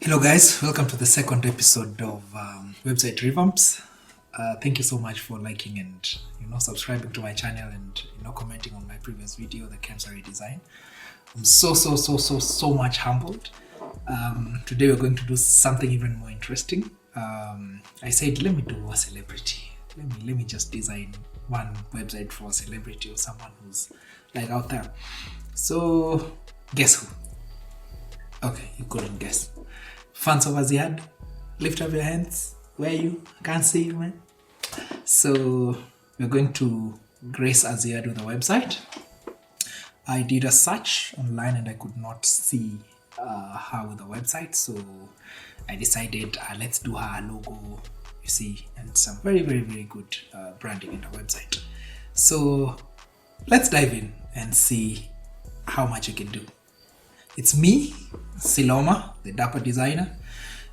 Hello guys, welcome to the second episode of website revamps. Thank you so much for liking and subscribing to my channel and commenting on my previous video, the Kemsari design. I'm so much humbled. Today we're going to do something even more interesting. I said let me do a celebrity. Let me just design one website for a celebrity or someone who's like out there. So guess who? Okay, you couldn't guess. Fans of Azziad, lift up your hands. Where are you? I can't see you, man. So we're going to grace Azziad with a website. I did a search online and I could not see her with a website, so I decided let's do her logo, you see, and some very good branding in the website. So let's dive in and see how much you can do. It's me, Siloma, the Dapper designer,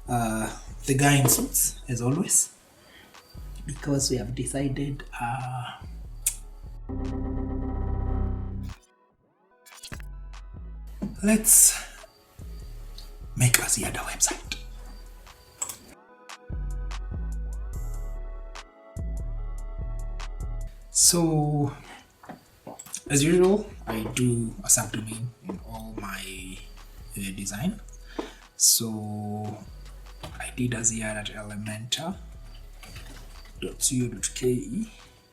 the guy in suits, as always, because we have decided let's make Azziad a website. So, as usual, I do a subdomain in all my design. So I did Azziad at elementor.co.ke.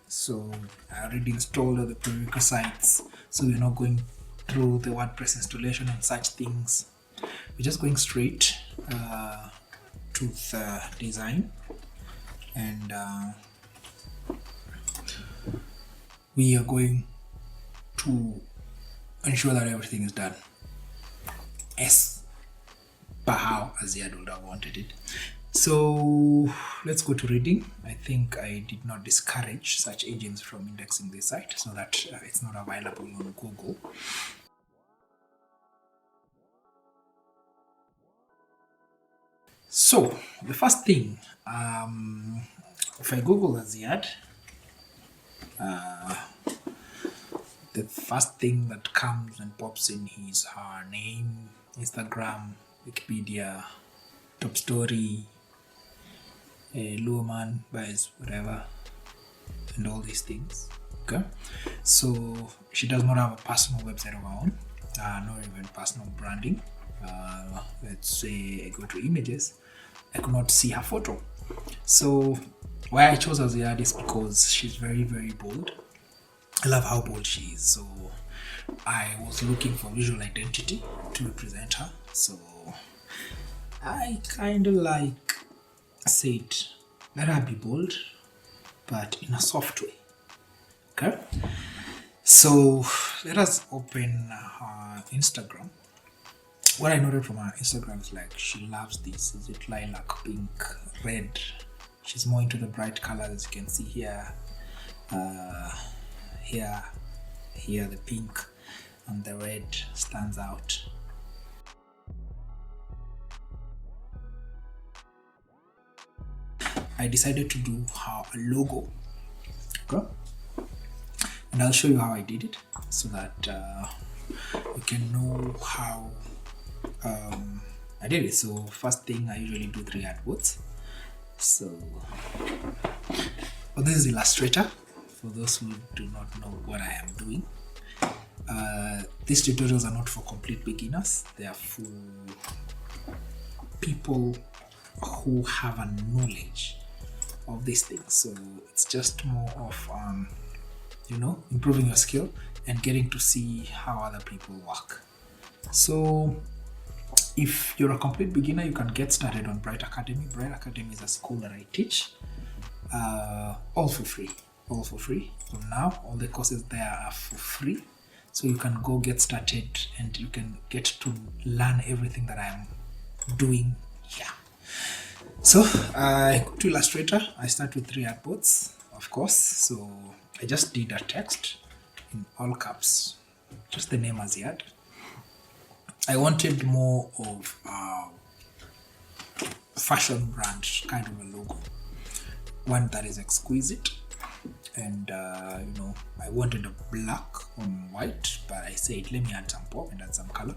So I already installed all the prerequisites. So we're not going through the WordPress installation and such things. We're just going straight to the design, and we are going to ensure that everything is done as per how Azziad would have wanted it. So let's go to reading. I think I did not discourage search engines from indexing this site so that it's not available on Google. So the first thing, if I Google Azziad, the first thing that comes and pops in is her name, Instagram, Wikipedia, top story, Luhrmann, buys whatever, and all these things. Okay, so she does not have a personal website of her own, nor even personal branding. Let's say I go to images, I could not see her photo. So why I chose Azziad is because she's very bold. I love how bold she is. So I was looking for visual identity to represent her. So I kind of said, let her be bold, but in a soft way. Okay. So let us open her Instagram. What I noted from her Instagram is she loves this. Is it lilac, pink, red? She's more into the bright colors, as you can see here. Here the pink and the red stands out. I decided to do her a logo. Okay, and I'll show you how I did it so that you can know how I did it. So first thing, I usually do 3 artworks. So this is Illustrator. For those who do not know what I am doing, these tutorials are not for complete beginners. They are for people who have a knowledge of these things. So it's just more of improving your skill and getting to see how other people work. So if you're a complete beginner, you can get started on Bright Academy. Bright Academy is a school that I teach, all for free. From now, all the courses there are for free, so you can go get started and you can get to learn everything that I am doing here. So I go to Illustrator. I start with 3 artboards, of course. So I just did a text in all caps, just the name Azziad. I wanted more of a fashion brand kind of a logo, one that is exquisite. And I wanted a black on white, but I said let me add some pop and add some color.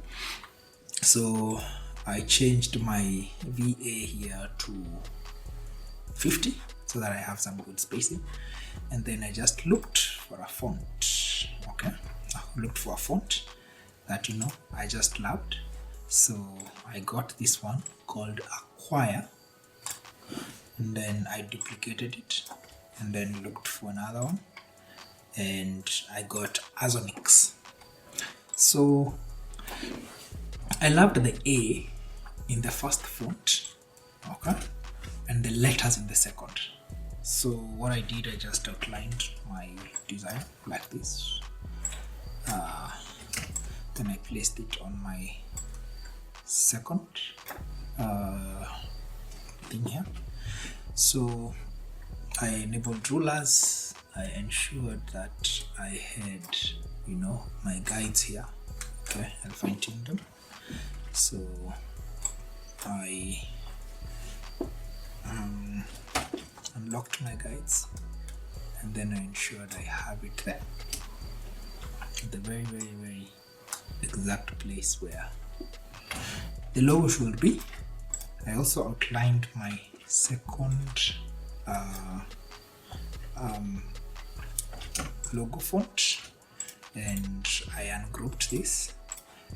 So I changed my VA here to 50 so that I have some good spacing, and then I just looked for a font. Okay, I looked for a font that I just loved, so I got this one called Acquire, and then I duplicated it and then looked for another one, and I got Azonix. So I loved the A in the first font, okay, and the letters in the second. So what I did, I just outlined my design like this. Then I placed it on my second thing here. So I enabled rulers. I ensured that I had, my guides here. Okay, I'll fine-tune them. So I unlocked my guides, and then I ensured I have it there at the very, very, very exact place where the logo should be. I also outlined my second logo font, and I ungrouped this,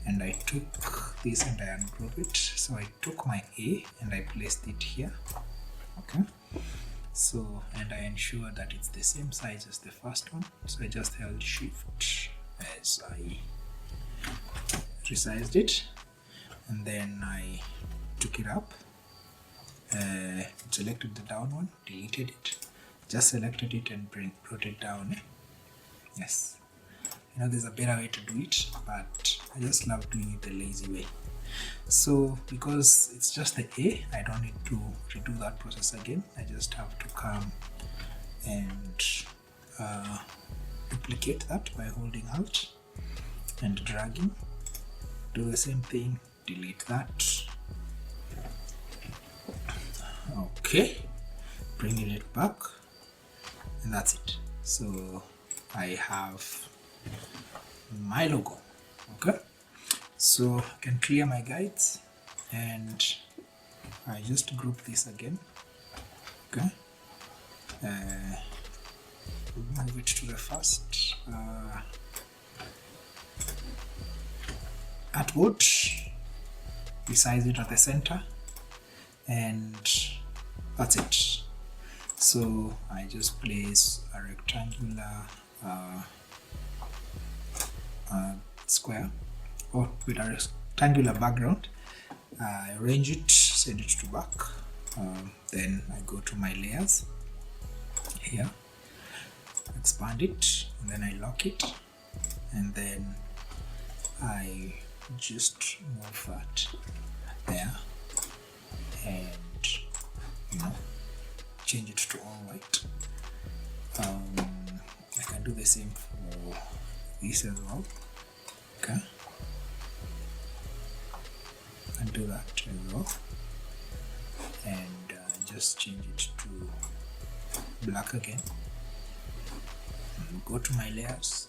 and I took this and I ungrouped it. So I took my A and I placed it here. Okay, so, and I ensured that it's the same size as the first one, so I just held shift as I resized it, and then I took it up, selected the down one, deleted it, just selected it and brought it down. Yes, there's a better way to do it, but I just love doing it the lazy way. So because it's just the A, I don't need to redo that process again. I just have to come and duplicate that by holding Alt and dragging. Do the same thing, delete that. Okay, bringing it back, and that's it. So I have my logo. Okay, so I can clear my guides, and I just group this again. Okay, move it to the first artboard, resize it at the center, and that's it. So I just place a rectangular square, or with a rectangular background. I arrange it, send it to back, then I go to my layers here, expand it, and then I lock it, and then I just move that there, and change it to all white. I can do the same for this as well. Okay, and do that as well, and just change it to black again, and go to my layers,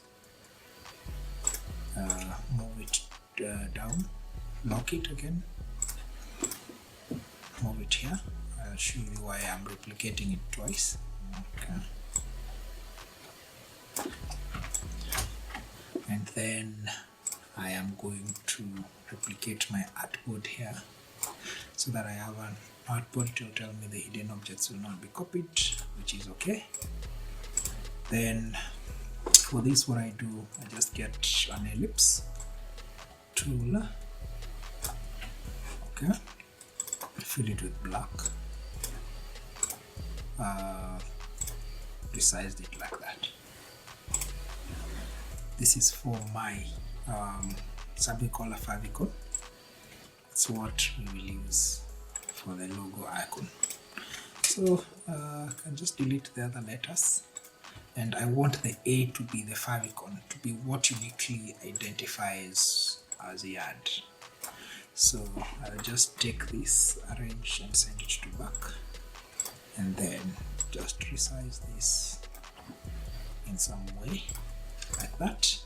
move it down, lock it again, move it here. I'll show you why I'm replicating it twice. Okay, and then I am going to replicate my artboard here, so that I have an artboard to tell me the hidden objects will not be copied, which is okay. Then for this, what I do, I just get an ellipse tool. Okay, fill it with black, resized it like that. This is for my something called a favicon. It's what we will use for the logo icon. So I can just delete the other letters, and I want the A to be the favicon, to be what uniquely identifies Azziad. So I'll just take this, arrange and send it to back, and then just resize this in some way like that,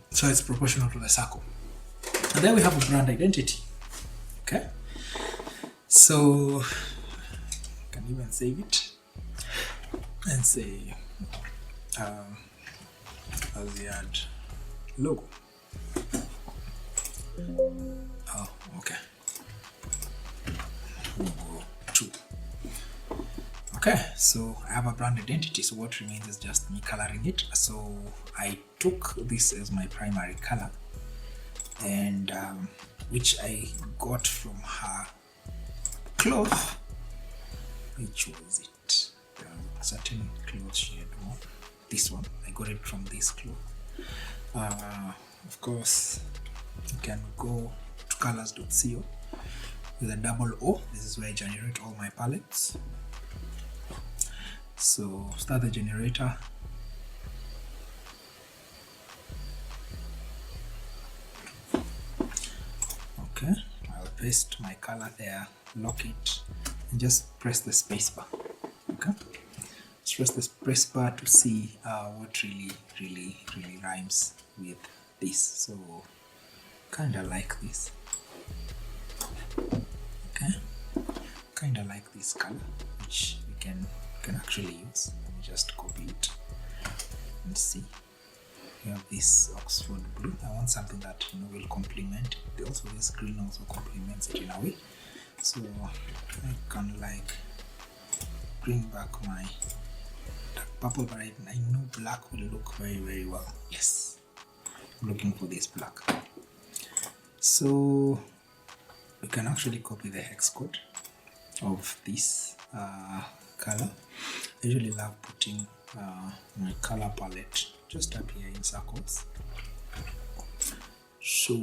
so it's proportional to the circle. And then we have a brand identity. So can even save it and say Azziad logo. Oh, okay. Logo 2. Okay, so I have a brand identity, so what remains is just me coloring it. So I took this as my primary color, and which I got from her cloth. Which was it? A certain cloth she had worn. This one, I got it from this cloth. Of course, you can go to colors.co with a double O. This is where I generate all my palettes. So start the generator. Okay, I'll paste my color there, lock it, and just press the spacebar. Okay, just press the spacebar to see what really rhymes with this. So kind of like this. Okay, kind of like this color, which we can actually use. Let me just copy it and see. We have this Oxford blue. I want something that will complement it. Also, this green also complements it in a way. So I can like bring back my dark purple, but I know black will look very well. Yes, I'm looking for this black. So we can actually copy the hex code of this color. I usually love putting my color palette just up here in circles. So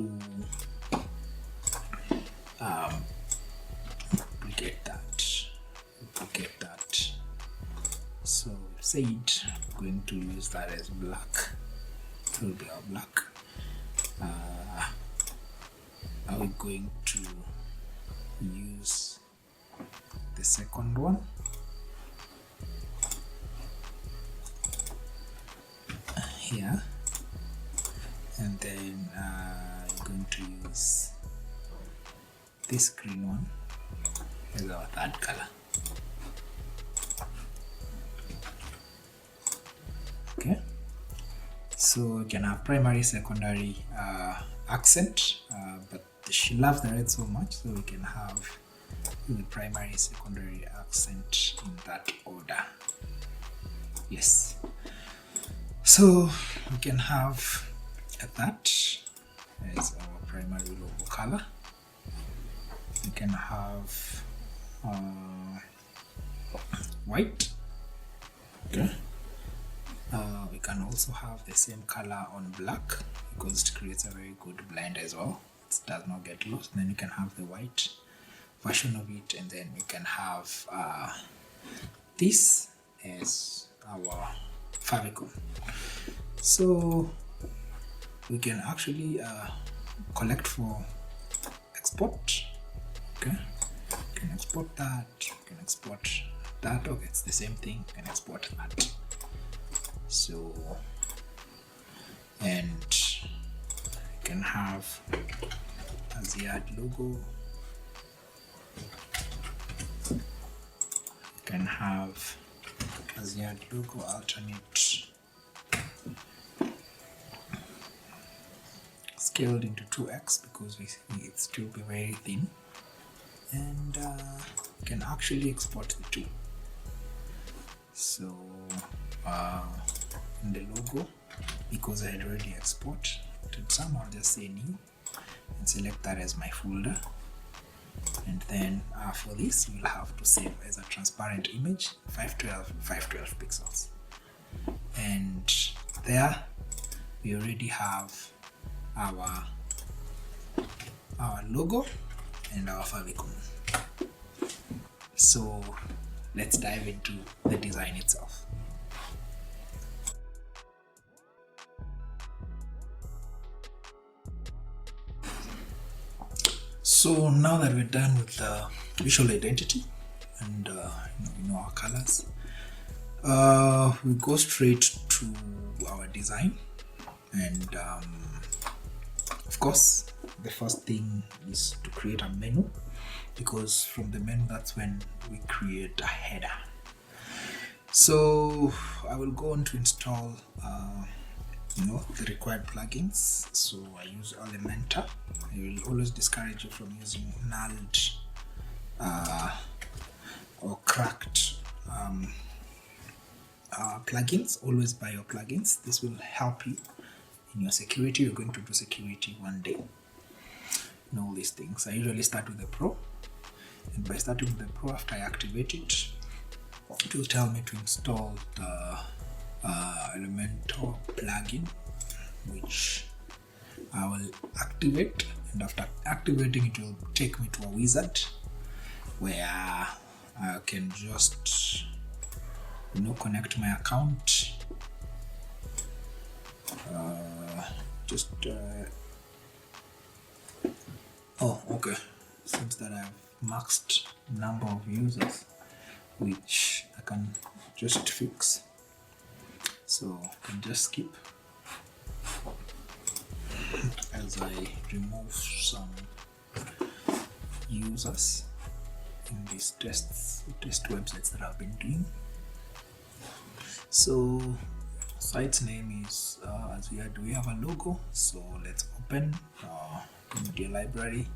duplicate that. So said I'm going to use that as black. It will be our black. Are we going to use the second one? Here, and then I'm going to use this green one as our third color. Okay, so we can have primary, secondary, accent, but she loves the red so much, so we can have the primary, secondary, accent in that order. Yes. So we can have that as our primary logo color. We can have white. Okay. We can also have the same color on black because it creates a very good blend as well. It does not get lost. Then we can have the white version of it, and then we can have this as our favicon. So we can actually collect for export. Okay, you can export that, you can export that. Okay, it's the same thing, you can export that. So, and you can have Azziad logo, you can have Azziad logo alternate scaled into 2x because it still be very thin, and can actually export the two. So in the logo, because I had already exported some, I'll just say new and select that as my folder. And then for this, you'll have to save as a transparent image, 512 pixels. And there we already have our logo and our favicon. So let's dive into the design itself. So now that we're done with the visual identity and our colors, we go straight to our design. And of course, the first thing is to create a menu. because from the menu that's when we create a header. So I will go on to install the required plugins. So I use Elementor. I will always discourage you from using nulled or cracked plugins. Always buy your plugins. This will help you in your security. You're going to do security one day. All these things. I usually start with the Pro, and by starting with the Pro, after I activate it, it will tell me to install the Elementor plugin, which I will activate, and after activating it will take me to a wizard where I can just connect my account. Oh, okay. Seems that I've maxed number of users, which I can just fix. So I can just skip as I remove some users in these test websites that I've been doing. So site's name is Azziad. We have a logo, so let's open media library.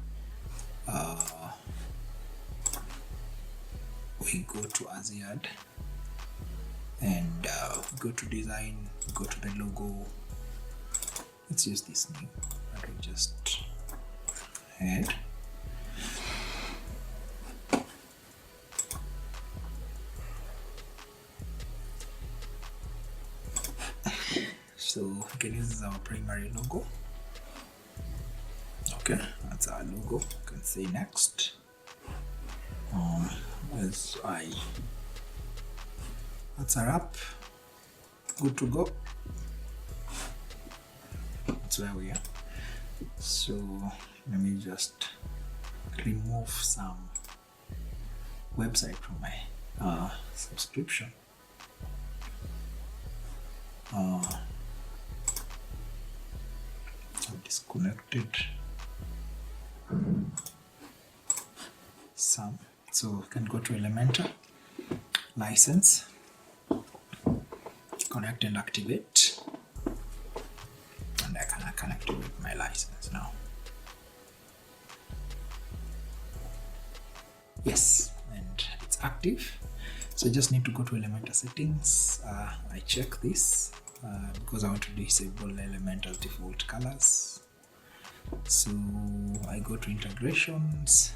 We go to Azziad and go to design, go to the logo. Let's use this name. I will just add. So we can use this as our primary logo. Okay, that's our logo. You can say next. That's our app. Good to go. That's where we are. So let me just remove some website from my subscription. I'm disconnected some. So you can go to Elementor, license, connect and activate, and I can activate my license now. Yes, and it's active. So I just need to go to Elementor settings. I check this because I want to disable Elementor's default colors. So I go to integrations.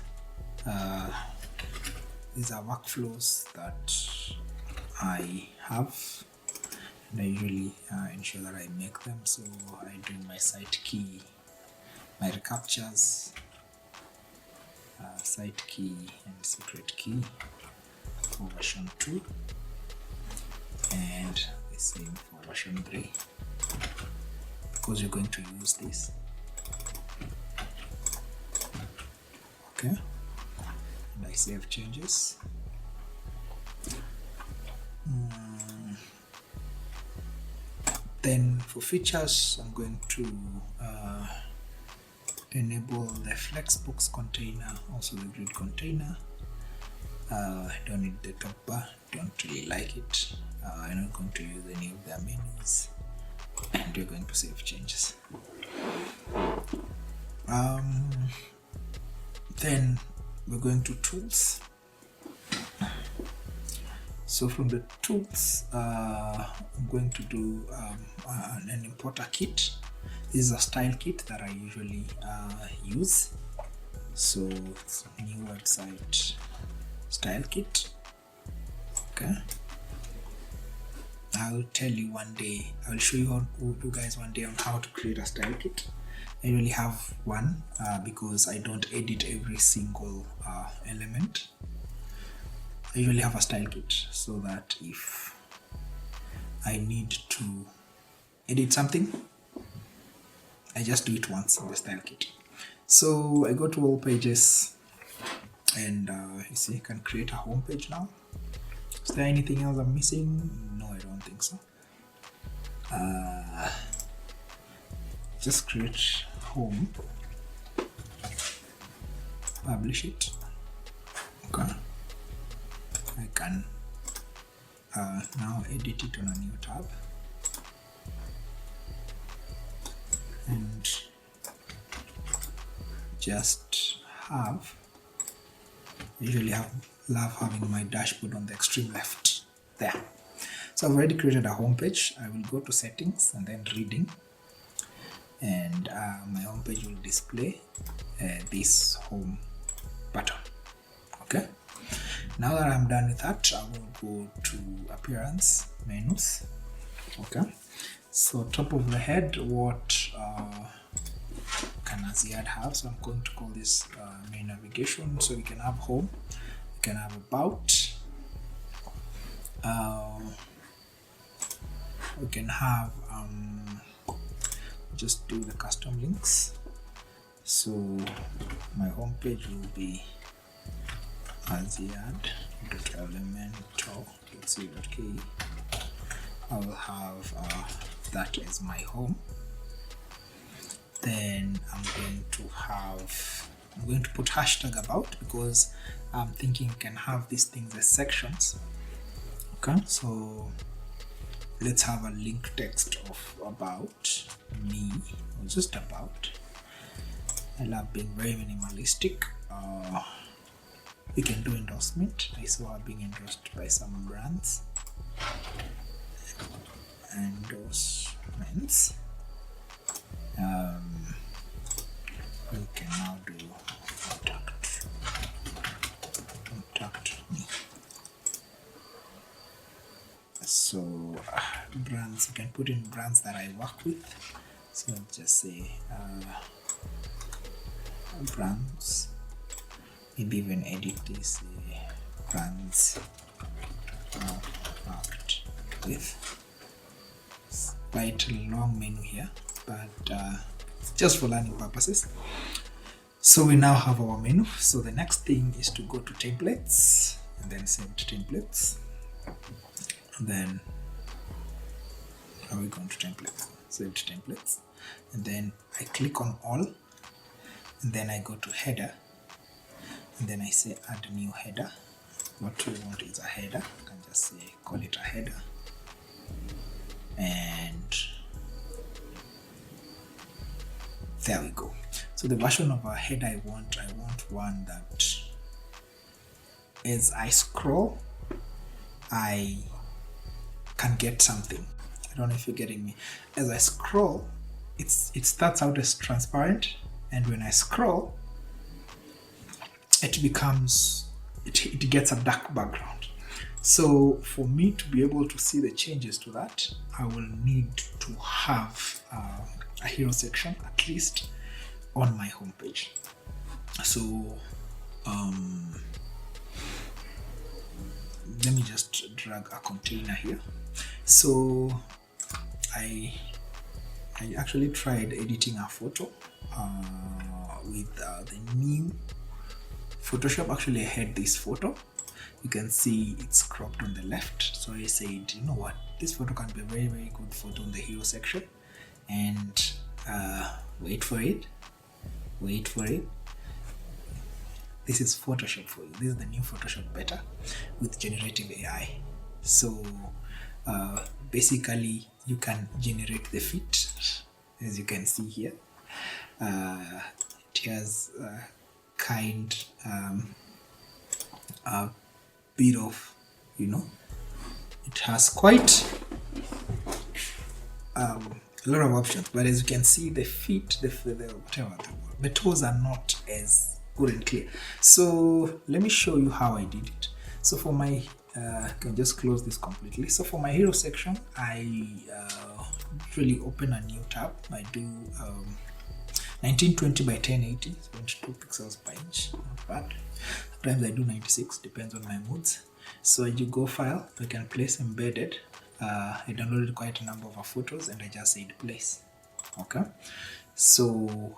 These are workflows that I have, and I usually ensure that I make them. So I do my site key, my recaptures, site key and secret key for version 2, and the same for version 3, because you're going to use this. Okay, and I save changes. Then for features, I'm going to enable the Flexbox container, also the grid container. I don't need the Dapper, don't really like it. I'm not going to use any of their menus, and we're going to save changes. Then we're going to tools. So from the tools, I'm going to do an importer kit. This is a style kit that I usually use. So it's a new website style kit. Okay, I'll tell you one day, I'll show you guys one day on how to create a style kit. I really have one because I don't edit every single element. I usually have a style kit so that if I need to edit something, I just do it once in the style kit. So I go to all pages, and you see, I can create a home page now. Is there anything else I'm missing? No, I don't think so. Just create home, publish it. Okay, I can now edit it on a new tab and just have, usually love having my dashboard on the extreme left there. So I've already created a home page. I will go to settings and then reading, and my home page will display this home button. Okay, now that I'm done with that, I will go to appearance, menus. Okay, so top of the head, what can Azziad have? So I'm going to call this main navigation. So we can have home, we can have about, we can have just do the custom links. So my home page will be azziad.elementor.co.ke. I will have that as my home. Then I'm going to put hashtag about, because I'm thinking you can have these things as sections. Okay, so let's have a link text of about me, or just about. I love being very minimalistic. We can do endorsement. I saw her being endorsed by some brands. Endorsements. We can now do contact me. So brands, you can put in brands that I work with. So just say brands, maybe even edit this brands worked with. Quite a long menu here, but just for learning purposes. So we now have our menu. So the next thing is to go to templates and then save to templates. And then are we going to templates? Save to templates. And then I click on all, and then I go to header, and then I say add new header. What we want is a header. I can just say call it a header. And there we go. So the version of a header I want one that as I scroll, I can get something. I don't know if you're getting me. As I scroll, it starts out as transparent, and when I scroll, it gets a dark background. So for me to be able to see the changes to that, I will need to have a hero section at least on my homepage. So let me just drag a container here. So I actually tried editing a photo with the new Photoshop. Actually, I had this photo. You can see it's cropped on the left. So I said, you know what, this photo can be a very, very good photo in the hero section. And wait for it. This is Photoshop for you. This is the new Photoshop beta with generative AI. So basically you can generate the fit, as you can see here. It has a bit of, it has quite a lot of options, but as you can see, the feet, the toes are not as good and clear. So let me show you how I did it. So for my I can just close this completely. So for my hero section, I really open a new tab. I do 1920 by 1080, 72 pixels per inch, not bad. Sometimes I do 96, depends on my moods. So you go file, I can place embedded. I downloaded quite a number of photos and I just said place. Okay, so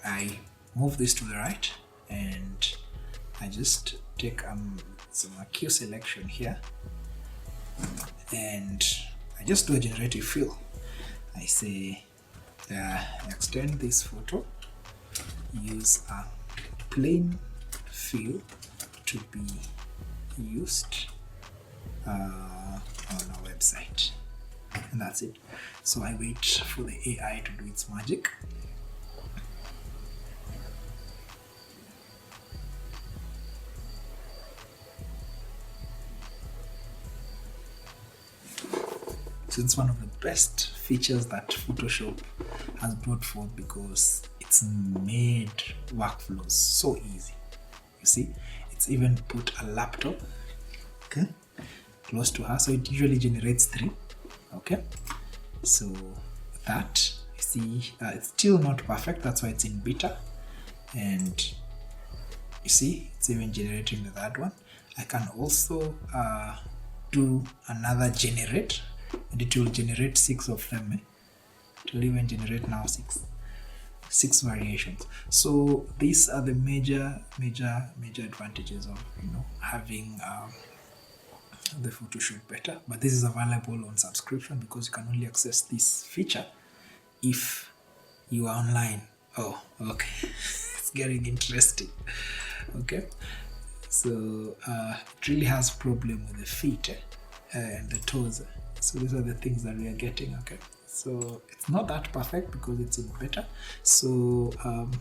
I move this to the right and I just take some Q selection here and I just do a generative fill. I say extend this photo, use a plain fill to be used on our website, and that's it. So I wait for the AI to do its magic. So it's one of the best features that Photoshop has brought forth, because it's made workflows so easy. You see, it's even put a laptop, okay, close to her, so it usually generates 3. Okay, so that, you see, it's still not perfect, that's why it's in beta, and you see it's even generating the third one. I can also do another generate, and it will generate 6 of them. It will even generate now 6 variations. So these are the major advantages of having the Photoshop beta. But this is available on subscription, because you can only access this feature if you are online. Oh, okay. It's getting interesting. Okay, so it really has problem with the feet and the toes. So these are the things that we are getting. Okay, so it's not that perfect because it's in beta. So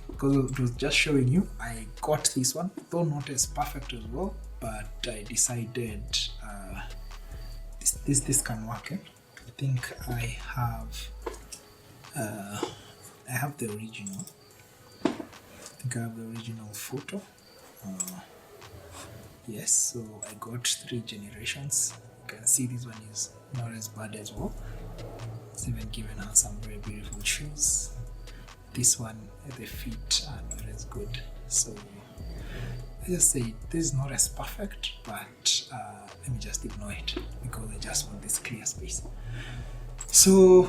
because it was just showing you, I got this one, though not as perfect as well, but I decided this can work. I think I have the original. I think I have the original photo. Yes, so I got 3 generations. You can see this one is not as bad as well. It's even given us some very beautiful shoes. This one, the feet are not as good. So I just say this is not as perfect, but let me just ignore it, because I just want this clear space. So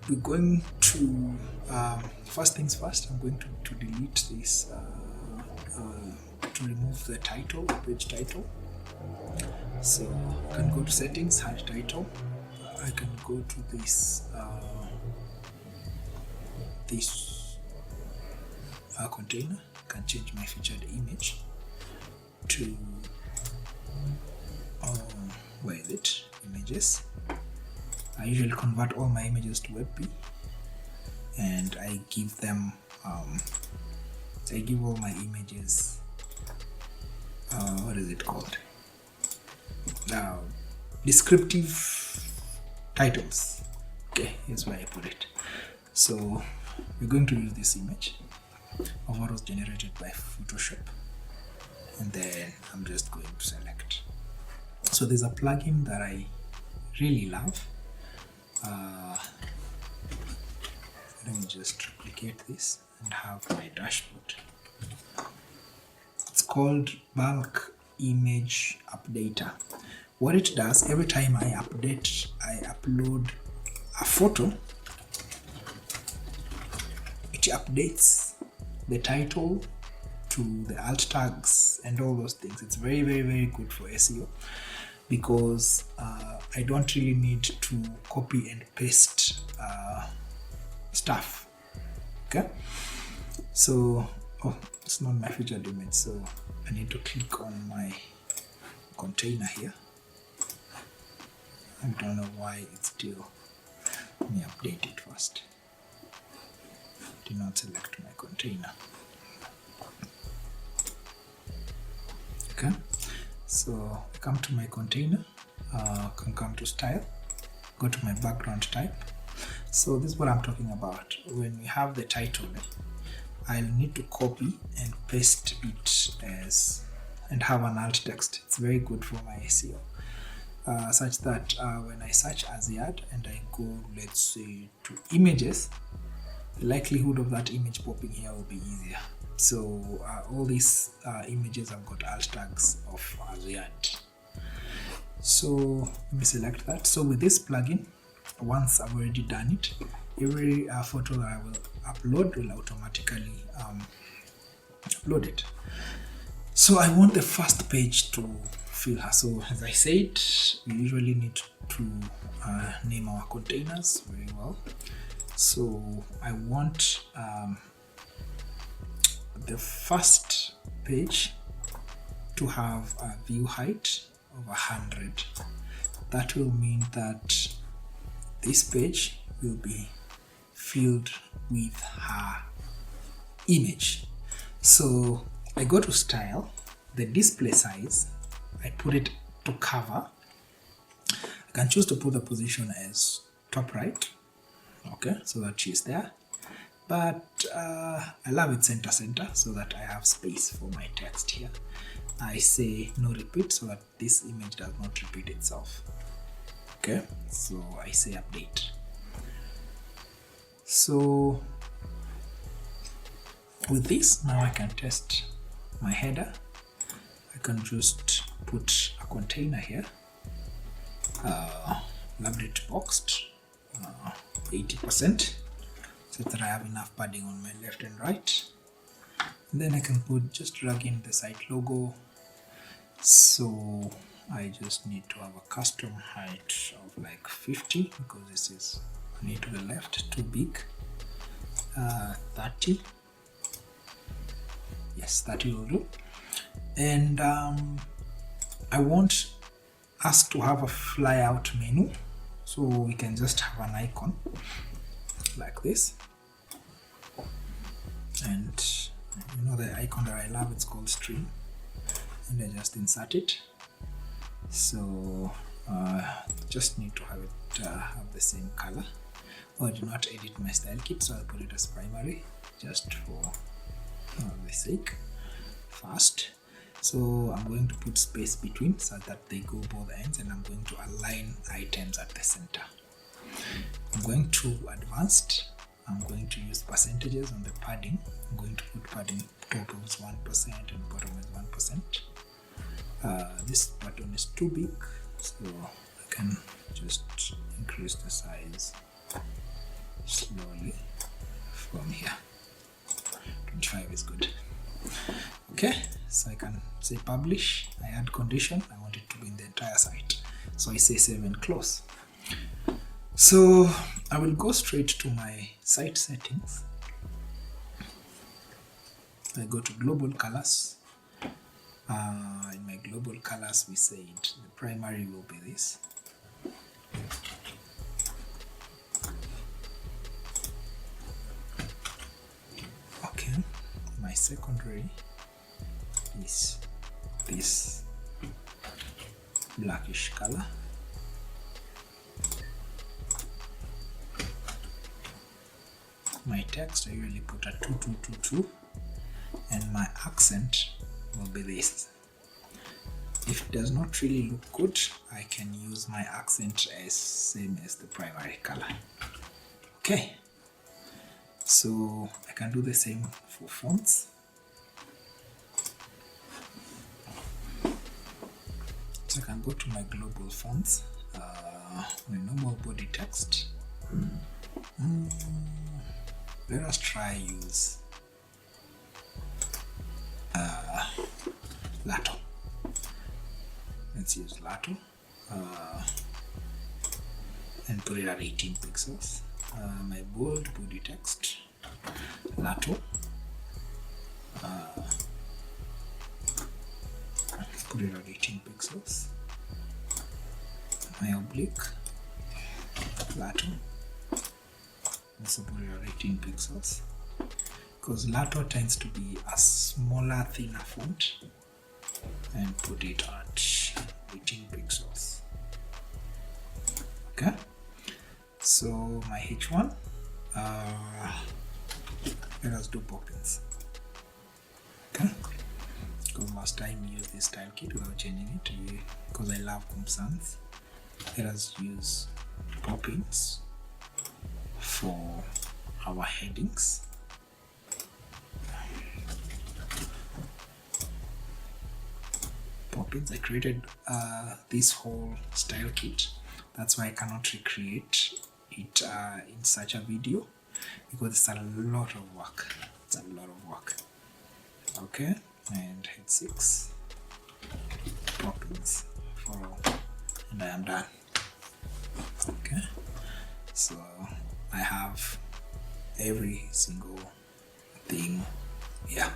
we're going to first things first, I'm going to delete this to remove the title, page title. So I can go to settings, hide title. I can go to this container. I can change my featured image to where is it? Images. I usually convert all my images to WebP, and I give them I give all my images what is it called? Descriptive titles. Okay, here's where I put it. So we're going to use this image of what was generated by Photoshop, and then I'm just going to select. So there's a plugin that I really love. Let me just duplicate this and have my dashboard. It's called Bulk Image Updater. What it does, every time I upload a photo, it updates the title to the alt tags and all those things. It's very good for SEO, because I don't really need to copy and paste stuff. Okay, so it's not my featured image, so I need to click on my container here. I don't know why it's still. Let me update it first. Do not select my container. Okay, so I come to my container, can come to style, go to my background type. So this is what I'm talking about. When we have the title, I'll need to copy and paste it and have an alt text. It's very good for my SEO, such that when I search Azziad and I go, let's say, to images, the likelihood of that image popping here will be easier. So all these images have got alt tags of Azziad. So let me select that. So with this plugin, once I've already done it, every photo that I will upload will automatically upload it. So I want the first page to fill her. So as I said, we usually need to name our containers very well. So I want the first page to have a view height of 100. That will mean that this page will be filled with her image. So I go to style, the display size, I put it to cover. I can choose to put the position as top right, okay, so that she's there. But I love it center so that I have space for my text here. I say no repeat so that this image does not repeat itself. Okay, so I say update. So with this, now I can test my header. I can just put a container here, loved it boxed 80%, so that I have enough padding on my left and right. And then I can just drag in the site logo. So I just need to have a custom height of like 50 because this is need to the left, too big. 30. Yes, 30 will do. And I want us to have a fly out menu, so we can just have an icon like this. And you know the icon that I love, it's called stream, and I just insert it. So just need to have it have the same color. I did not edit my style kit, so I'll put it as primary just for the sake first. So I'm going to put space between so that they go both ends, and I'm going to align items at the center. I'm going to advanced. I'm going to use percentages on the padding. I'm going to put padding top is 1% and bottom is 1%. This button is too big, so I can just increase the size slowly from here. 25 is good. Okay, so I can say publish. I add condition. I want it to be in the entire site, so I say save and close. So I will go straight to my site settings. I go to global colors. In my global colors, we said the primary will be this. Okay, my secondary is this blackish color. My text, I usually put a 2222, and my accent will be this. If it does not really look good, I can use my accent as same as the primary color. Okay, so I can do the same for fonts. So I can go to my global fonts, my normal body text. Let us try use Lato. Let's use Lato and put it at 18 pixels. My bold body text, Lato. Put it at 18 pixels. My oblique, Lato. Also put it at 18 pixels, because Lato tends to be a smaller, thinner font, and put it at 18 pixels. Okay, so my H1, let us do poppins. Okay, because last time we used this style kit without changing it, because I love Kumsans. Let us use poppins for our headings. Poppins, I created this whole style kit. That's why I cannot recreate it in such a video, because it's a lot of work. It's a lot of work. Okay, and head 6 poppins for all, and I am done. Okay, so I have every single thing here.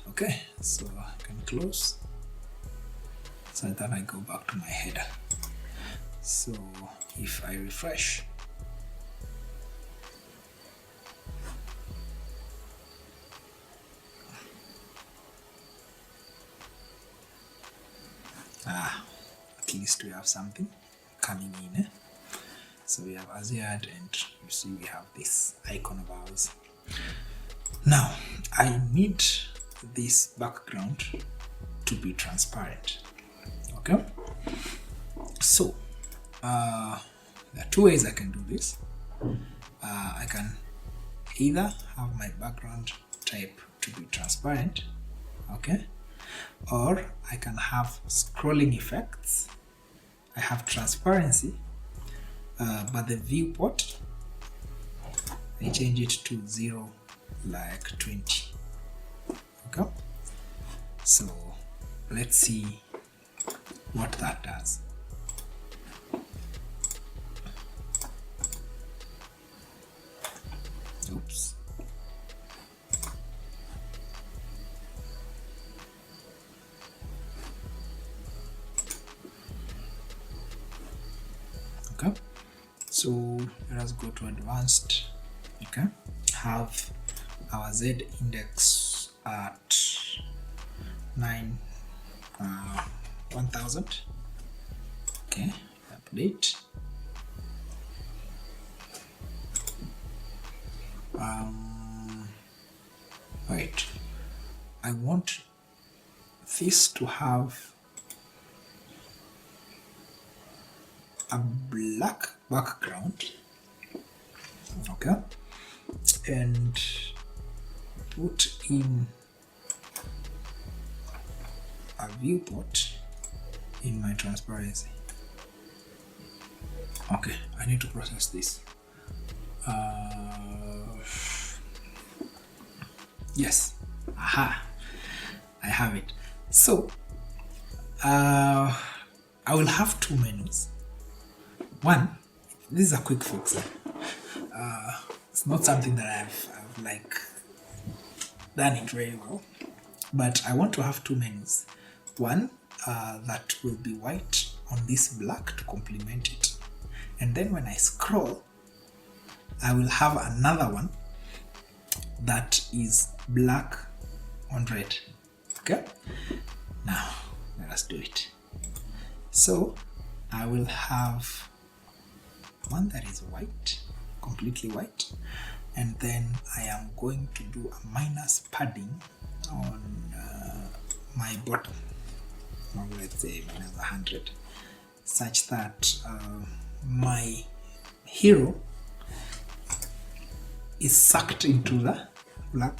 Okay, so I can close. So then I go back to my header. So if I refresh, at least we have something coming in. So we have Azziad, and you see we have this icon of ours. Now I need this background to be transparent. Okay, so there are two ways I can do this. I can either have my background type to be transparent, okay, or I can have scrolling effects. I have transparency, but the viewport I change it to 0, like 20. Okay, so let's see what that does. Oops. Okay, so let us go to advanced. Okay, have our Z index at 1000. Okay, update. Right, I want this to have a black background, okay, and put in a viewport in my transparency. Okay, I need to process this. Yes, aha, I have it. So I will have two menus. One, this is a quick fix. It's not something that I've like done it very well, but I want to have two menus. One that will be white on this black to complement it, and then when I scroll, I will have another one that is black on red. Okay, now let us do it. So I will have one that is white, completely white, and then I am going to do a minus padding on my bottom, or let's say minus 100, such that my hero is sucked into the black,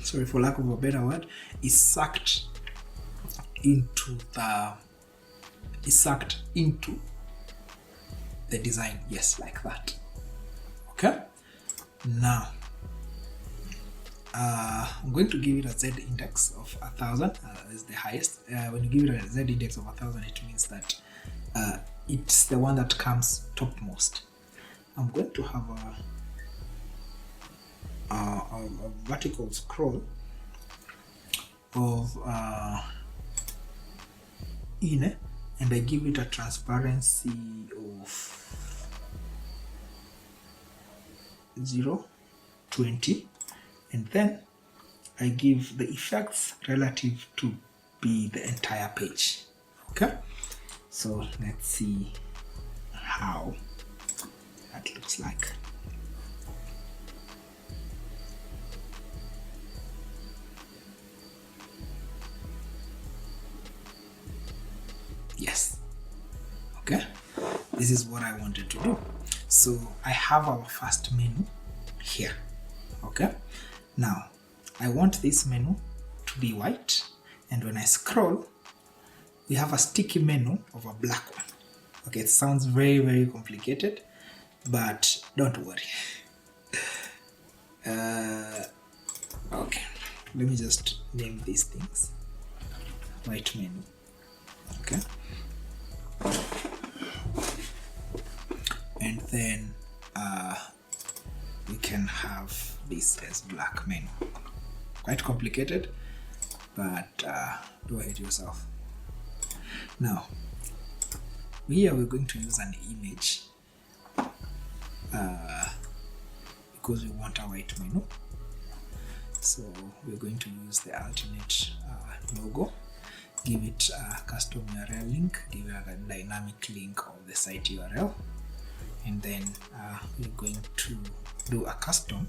sorry for lack of a better word, is sucked into the design. Yes, like that. Okay, now I'm going to give it a Z index of 1000. Is the highest. When you give it a Z index of 1000, it means that it's the one that comes topmost. I'm going to have a vertical scroll of in, and I give it a transparency of 0.20, and then I give the effects relative to be the entire page. Okay, so let's see how that looks like. Yes, okay, this is what I wanted to do. So I have our first menu here. Okay, now I want this menu to be white, and when I scroll, we have a sticky menu of a black one. Okay, it sounds very, very complicated, but don't worry. Okay, let me just name these things. White menu. Okay, and then we can have this as black menu. Quite complicated, but don't hate yourself. Now here we're going to use an image because we want a white menu. So we're going to use the alternate logo, give it a custom URL link, give it a dynamic link of the site URL, and then we're going to do a custom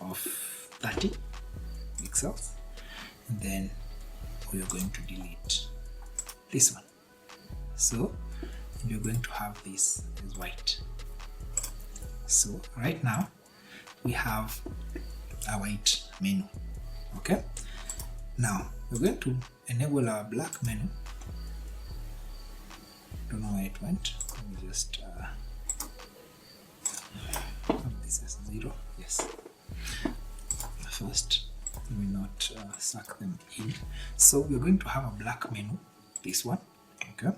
of 30 pixels, and then we're going to delete this one. So we're going to have this as white. So right now we have a white menu. Okay, now we're going to enable our black menu. Don't know where it went. Let me just this is 0. Yes, first let me not suck them in. So we're going to have a black menu, this one. Okay,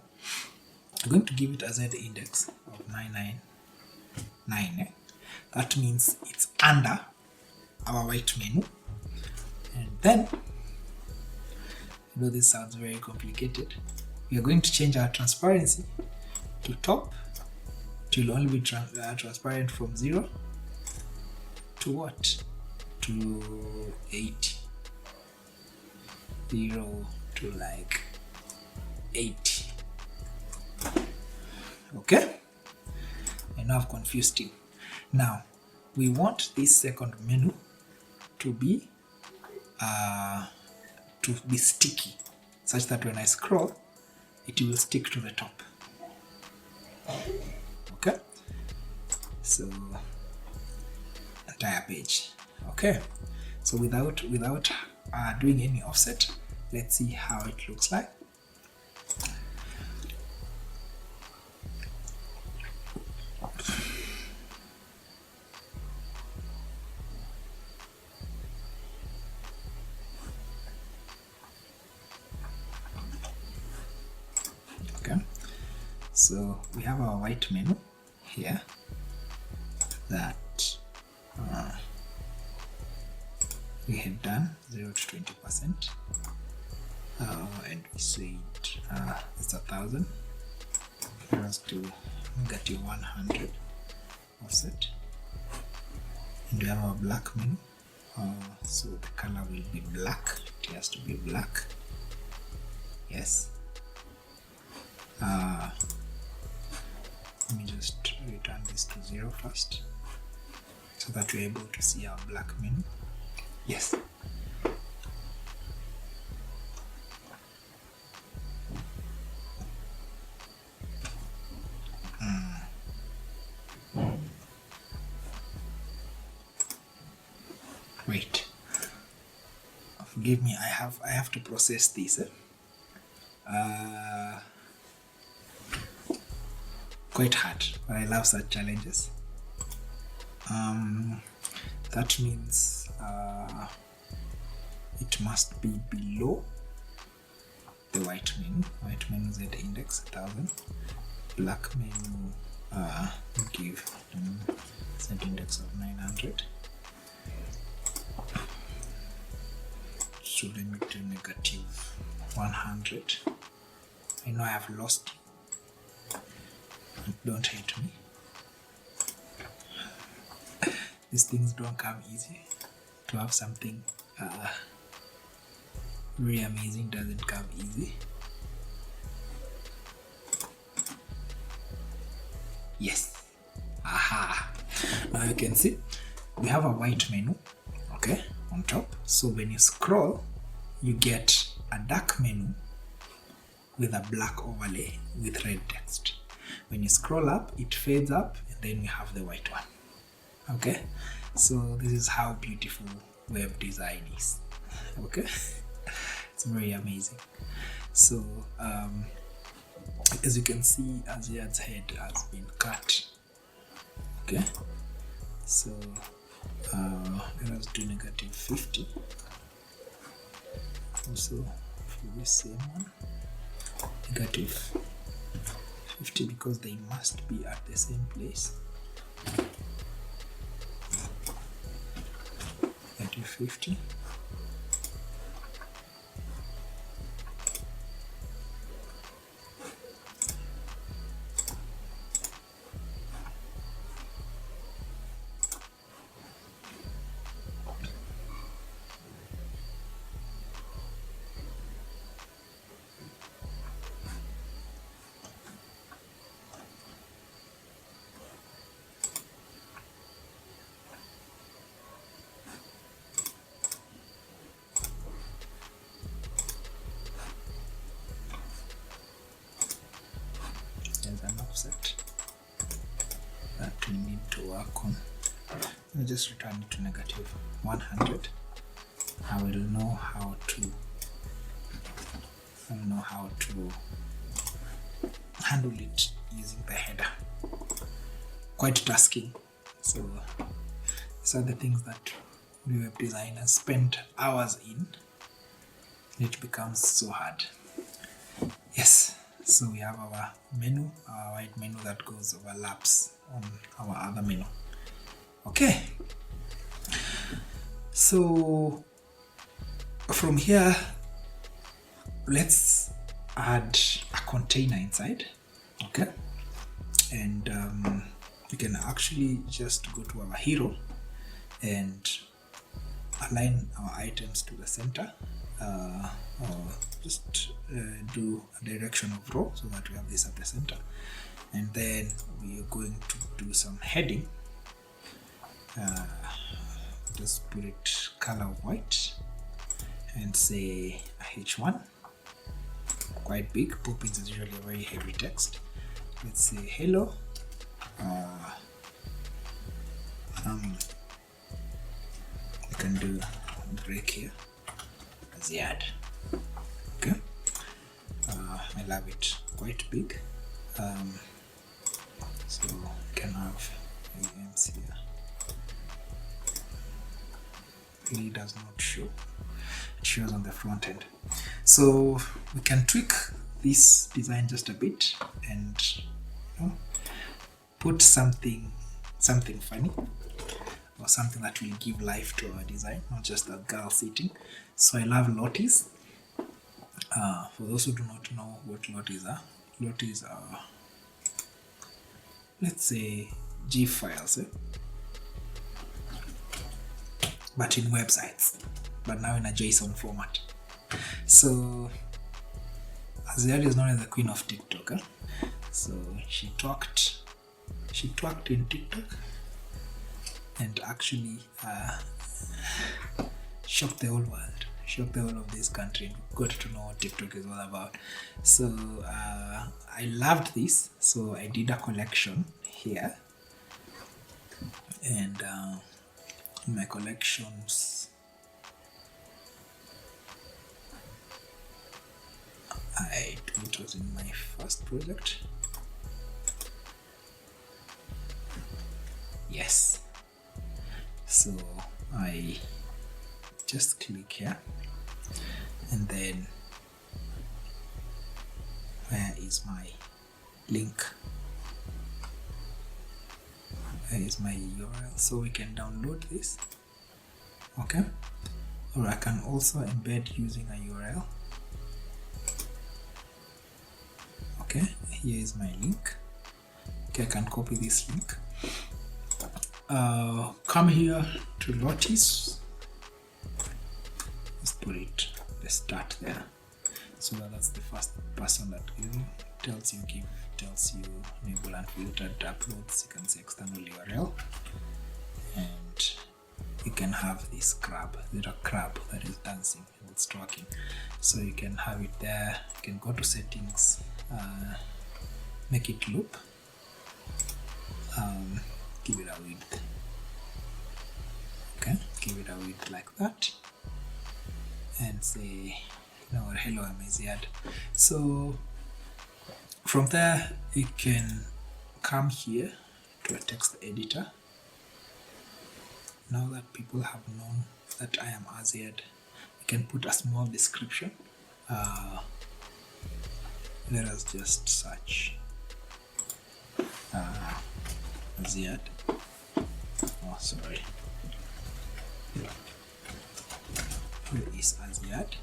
we're going to give it a Z index of 999. That means it's under our white menu. And then, I know this sounds very complicated, we are going to change our transparency to top. It will only be transparent from 0 to what? To 80. 0 to like 80. Okay? I know I've confused you. Now, we want this second menu to be sticky, such that when I scroll, it will stick to the top. Okay, so entire page. Okay, so without doing any offset, let's see how it looks like. So we have our white menu here that we have done 0 to 20%, and we said it's 1,000 equals to -100 offset, and we have our black menu. So the color will be black. It has to be black. Yes. Let me just return this to 0 first, so that we're able to see our black menu. Yes. Wait. Forgive me. I have to process this. Quite hard, but I love such challenges. That means it must be below the white menu. White menu is at the index 1,000. Black menu give Z index of 900. So let me do -100. I know I have lost. Don't hate me. These things don't come easy. To have something really amazing doesn't come easy. Yes. Aha. Now you can see we have a white menu, okay, on top. So when you scroll, you get a dark menu with a black overlay with red text. When you scroll up, it fades up, and then we have the white one. Okay, so this is how beautiful web design is. Okay, it's very amazing. So as you can see, Azziad's head has been cut. Okay, so let us do -50. Also for the same one, -50, because they must be at the same place. -50. me just return it to negative 100. I will know how to handle it using the header. Quite tasking. So these are the things that we web designers spend hours in. It becomes so hard. Yes, so we have our menu, our white menu that goes overlaps on our other menu. Okay, so from here, let's add a container inside. Okay, and we can actually just go to our hero and align our items to the center, or just do a direction of row so that we have this at the center. And then we are going to do some heading. Just put it color of white and say H1. Quite big. Poppins is usually a very heavy text. Let's say hello. We can do a break here. Azziad. Okay. I love it. Quite big. So we can have revamps here. Really does not show. It shows on the front end. So we can tweak this design just a bit and put something funny or something that will give life to our design, not just a girl sitting. So I love lotties. For those who do not know what lotties are, let's say GIF files, but in websites, but now in a JSON format. So Azziad is known as the queen of TikTok. So she talked in TikTok and actually shocked the whole world, shocked the whole of this country, got to know what TikTok is all about. So I loved this, so I did a collection here, and in my collections it was in my first project. Yes, so I just click here and then where is my link? Where is my URL? So we can download this, okay, or I can also embed using a URL. Okay, here is my link. Okay, I can copy this link. Come here to Lotis. Let's put it, let's start there. So that's the first person that tells you enable unfiltered uploads. You can say external URL, and you can have this crab, little crab that is dancing and it's talking. So you can have it there. You can go to settings, make it loop, give it a width. Okay, give it a width like that, and say, hello, I'm Azziad. So from there, you can come here to a text editor. Now that people have known that I am Azziad, you can put a small description. Let us just search Azziad. Oh, sorry. Where is Azziad?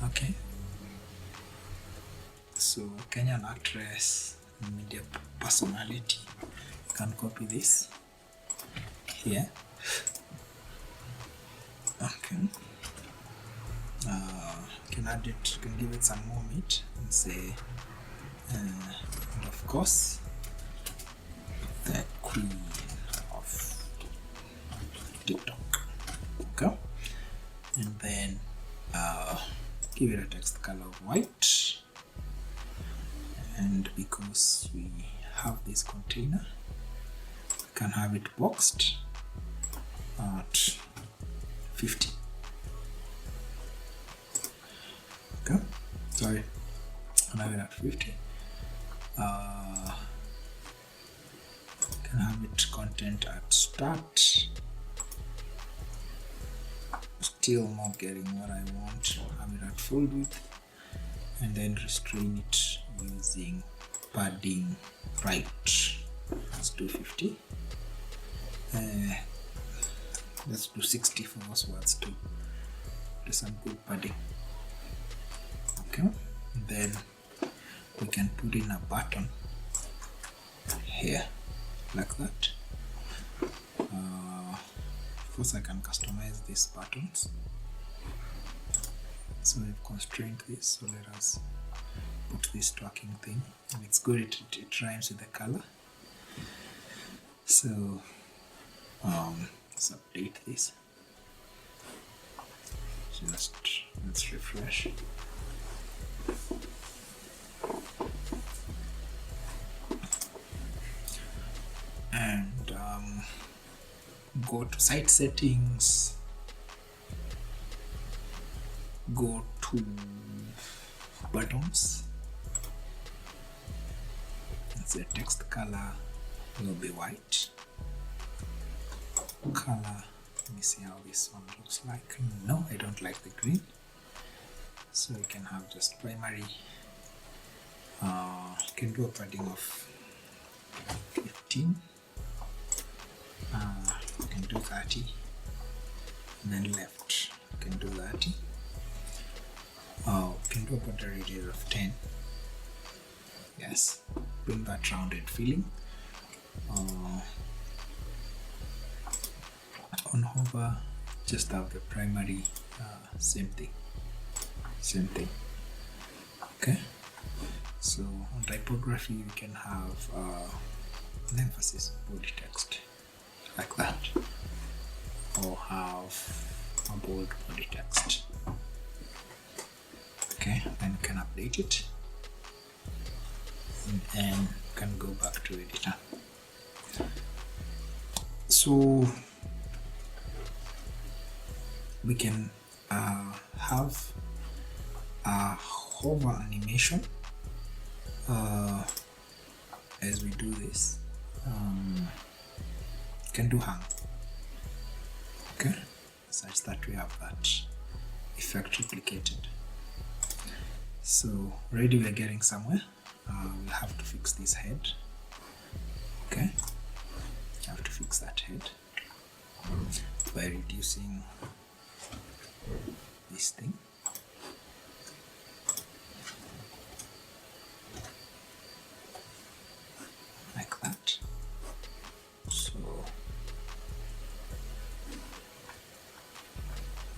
Okay. So Kenyan actress, media personality. You can copy this here. Okay. Can add it, can give it some more meat and say, and of course, the queen of TikTok. Okay, and then give it a text color of white, and because we have this container, we can have it boxed at 50. Okay, sorry, I'll have it at 50. Can have it content at start. Still not getting what I want. Have it at full width, and then restrain it using padding right. Let's do 50. Let's do 60 for those words too. Do some good padding. Okay, and then we can put in a button here like that. Of course, I can customize these buttons. So we've constrained this, so let us put this tracking thing, and it's good, it rhymes with the color. So let's update this. Just let's refresh. And go to site settings, go to buttons, and the text color will be white. Color, let me see how this one looks like. No, I don't like the green, so you can have just primary. You can do a padding of 15. You can do 30, and then left you can do 30. You can do a border radius of 10. Yes, bring that rounded feeling. On hover, just have the primary, same thing. Okay, so on typography you can have an emphasis body text like that, or have a bold body text. Okay, then you can update it, and you can go back to editor. So we can have a hover animation as we do this. Can do hang, okay, such that we have that effect replicated. So already we are getting somewhere. We have to fix this head. Okay, you have to fix that head by reducing this thing. Like that. So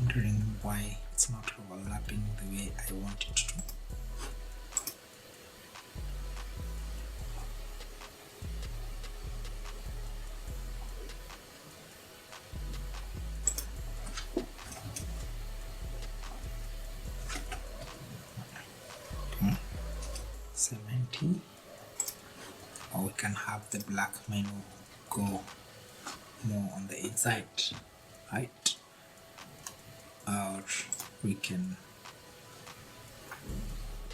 wondering why it's not overlapping the way I want it to. Cementy, or we can have the black menu go more on the inside, right? Or we can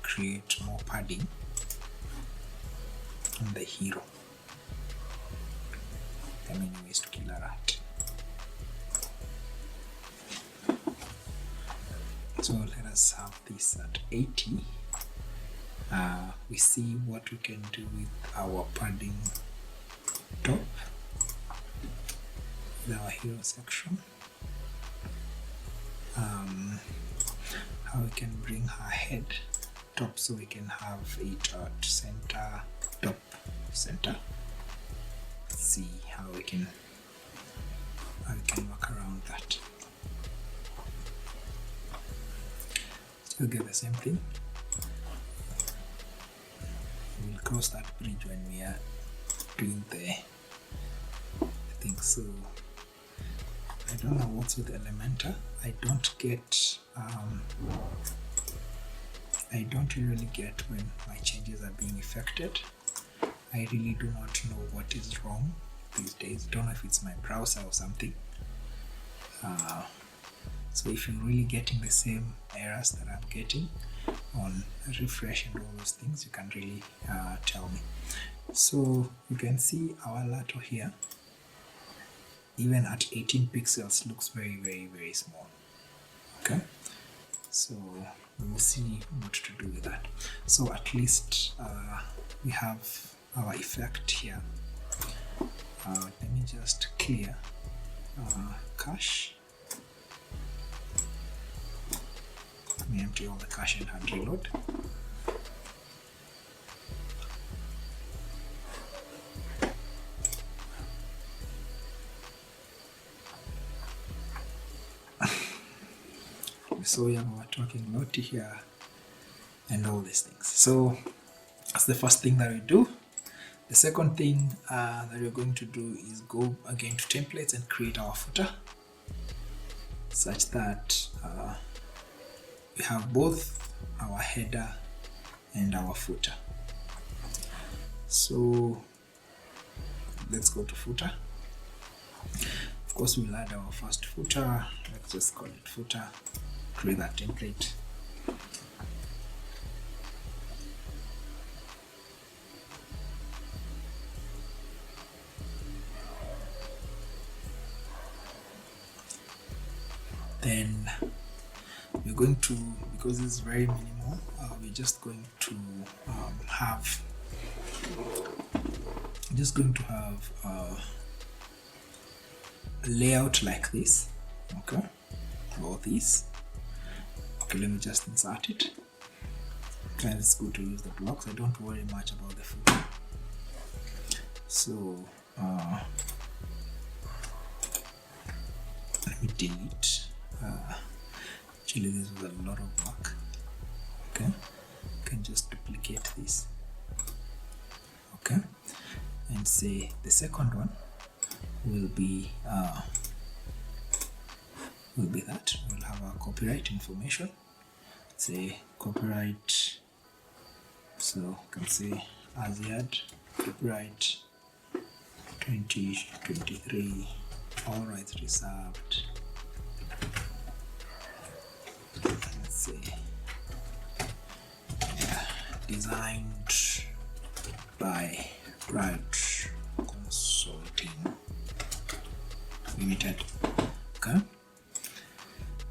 create more padding on the hero. The menu is to kill a rat. So let us have this at 80. We see what we can do with our padding top, with our hero section. How we can bring her head top, so we can have it at center, top, center. Let's see how we can work around that. Still get the same thing. We'll cross that bridge when we are doing the thing. So I don't know what's with Elementor. I don't get I don't really get when my changes are being affected. I really do not know what is wrong these days. Don't know if it's my browser or something. So if you're really getting the same errors that I'm getting on refresh and all those things, you can really tell me. So you can see our lato here, even at 18 pixels, looks very, very, very small. Okay, so we'll see what to do with that. So at least we have our effect here. Let me just clear cache. Let me empty all the cache and hard reload. So yeah, we're talking Lottie here and all these things. So that's the first thing that we do. The second thing that we're going to do is go again to templates and create our footer, such that we have both our header and our footer. So let's go to footer. Of course, we'll add our first footer. Let's just call it footer. Create that template. Then we're going to, because this is very minimal, we're just going to have a layout like this. Okay, or this. Okay, let me just insert it. Okay, it's good to use the blocks. I don't worry much about the footer. So let me delete. Actually, this was a lot of work. Okay, you can just duplicate this. Okay, and say the second one will be that we'll have our copyright information. Say copyright. So you can say Azziad copyright 2023, all rights reserved. Let's say designed by Bright Consulting Limited. Okay,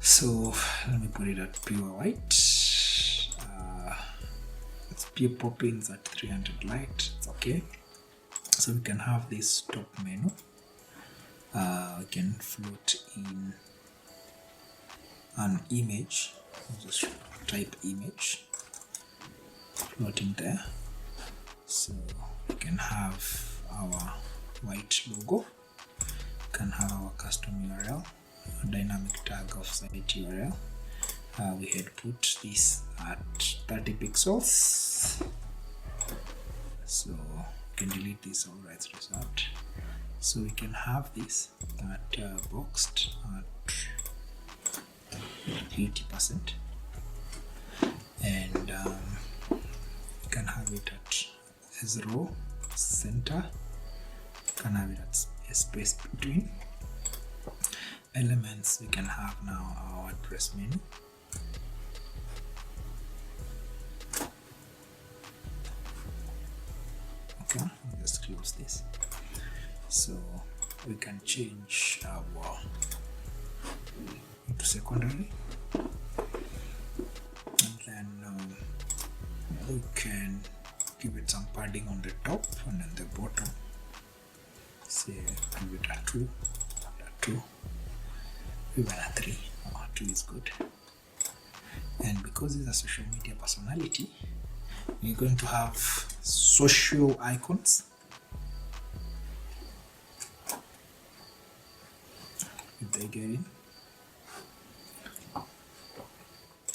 so let me put it at pure white. It's pure poppins at 300 light. It's okay. So we can have this top menu. We can float in an image. I'll just type image, floating there. So we can have our white logo, we can have our custom URL, a dynamic tag of site URL. We had put this at 30 pixels, so we can delete this, all rights reserved. So we can have this at boxed at 80%, and you can have it at as row center. You can have it at a space between elements. We can have now our WordPress menu. Okay, I'll just close this. So we can change our into secondary, and then we can give it some padding on the top and on the bottom. Say give it a 2, even a 3. 2 is good. And because it's a social media personality, we're going to have social icons. If they get in, I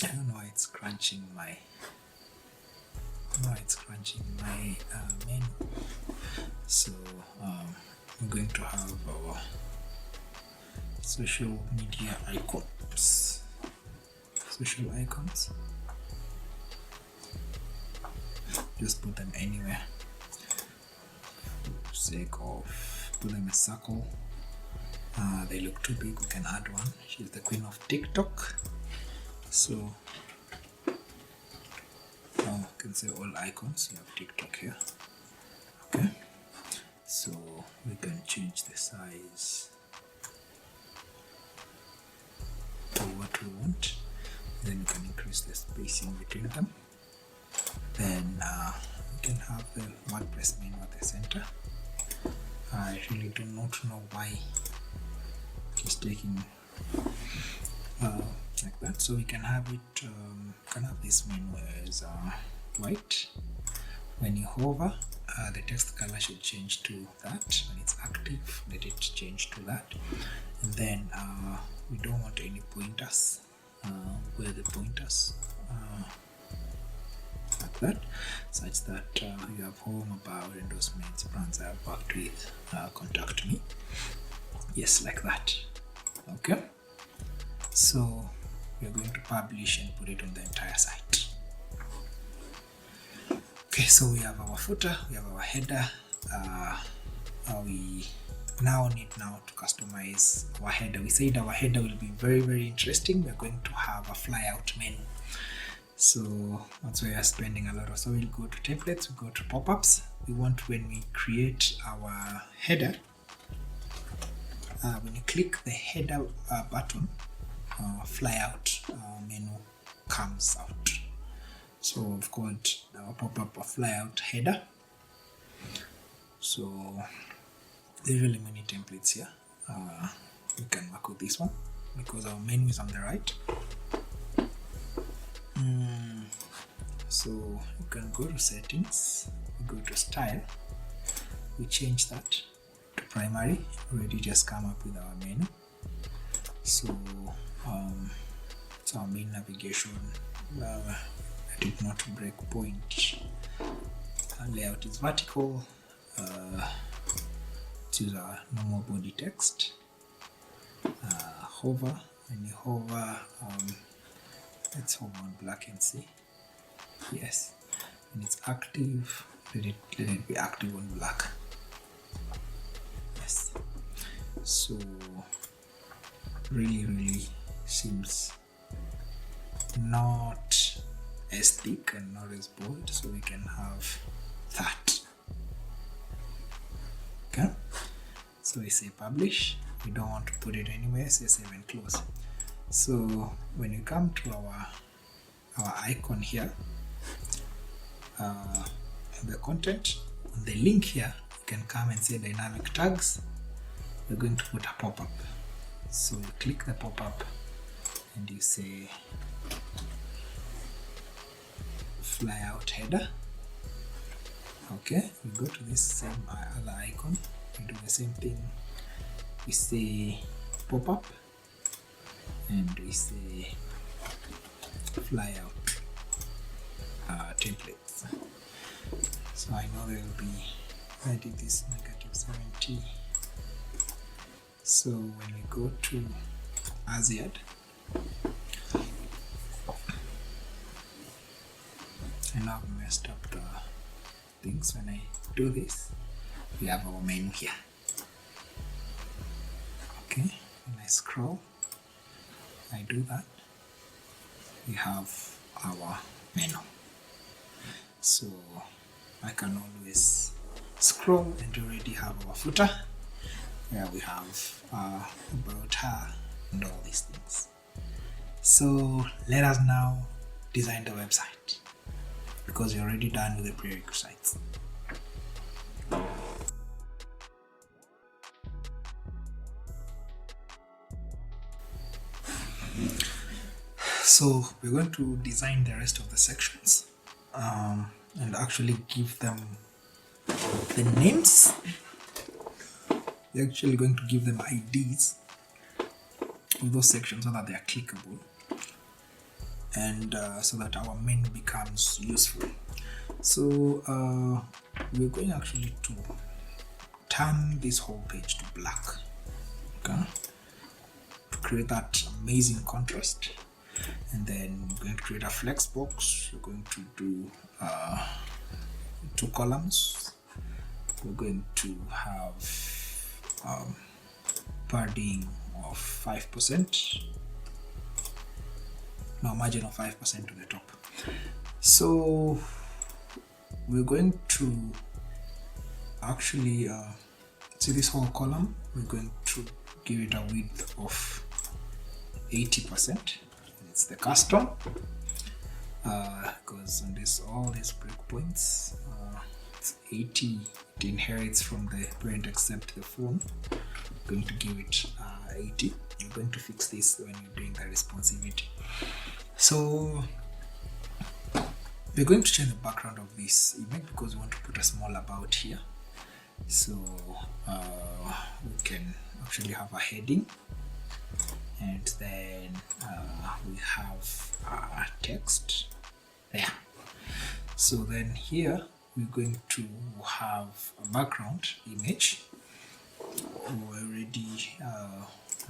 don't know why it's crunching my. Menu. So we're going to have our social media icons. Social icons. just put them anywhere for the sake of put them a circle. They look too big, we can add one. She's the queen of TikTok, so you can say all icons. You have TikTok here. Okay, so we can change the size to what we want. Then we can increase the spacing between them. Then we can have the WordPress menu at the center. I really do not know why it's taking like that. So we can have it. Can have this menu as white. When you hover, the text color should change to that. When it's active, let it change to that. And then we don't want any pointers. Where the pointers like that, such that you have home, about, endorsements, brands I have worked with, contact me. Yes, like that. Okay, so we're going to publish and put it on the entire site. Okay, so we have our footer, we have our header. We now need to customize our header. We said our header will be very interesting. We're going to have a flyout menu, so that's why we are spending a lot of. So we'll go to templates, we go to pop-ups. We want, when we create our header, when you click the header button, flyout menu comes out. So we've got our pop-up of flyout header. So there's really many templates here. We can work with this one because our menu is on the right. So you can go to settings, we go to style, we change that to primary. Already just come up with our menu. So it's our main navigation. I did not break point. Layout is vertical. Choose our normal body text. Hover. When you hover, let's hover on black and see. Yes. When it's active, let it be active on black. Yes. So really seems not as thick and not as bold, so we can have that. Okay, so we say publish. We don't want to put it anywhere, say save and close. So when you come to our icon here, the content, on the link here, you can come and say dynamic tags. We're going to put a pop-up. So you click the pop-up and you say flyout header. Okay, we go to this same other icon, we do the same thing. We say pop-up and we say flyout templates. So I know there will be, I did this -70. So when we go to Azziad, I know I've messed up the things. When I do this, we have our menu here. Okay, when I scroll, I do that, we have our menu. So I can always scroll and already have our footer where we have about her and all these things. So let us now design the website, because you're already done with the prerequisites. So we're going to design the rest of the sections and actually give them the names. We're actually going to give them IDs of those sections so that they are clickable, and so that our menu becomes useful. So we're going actually to turn this whole page to black, okay, to create that amazing contrast. And then we're going to create a flex box. We're going to do 2 columns. We're going to have padding of 5%. Now margin of 5% to the top. So we're going to actually see this whole column. We're going to give it a width of 80%. It's the custom because on all these breakpoints, it's 80. It inherits from the parent except the phone. We're going to give it 80. You're going to fix this when you're doing the responsivity. So we're going to change the background of this image because we want to put a small about here. So we can actually have a heading, and then we have text there. So then here we're going to have a background image. We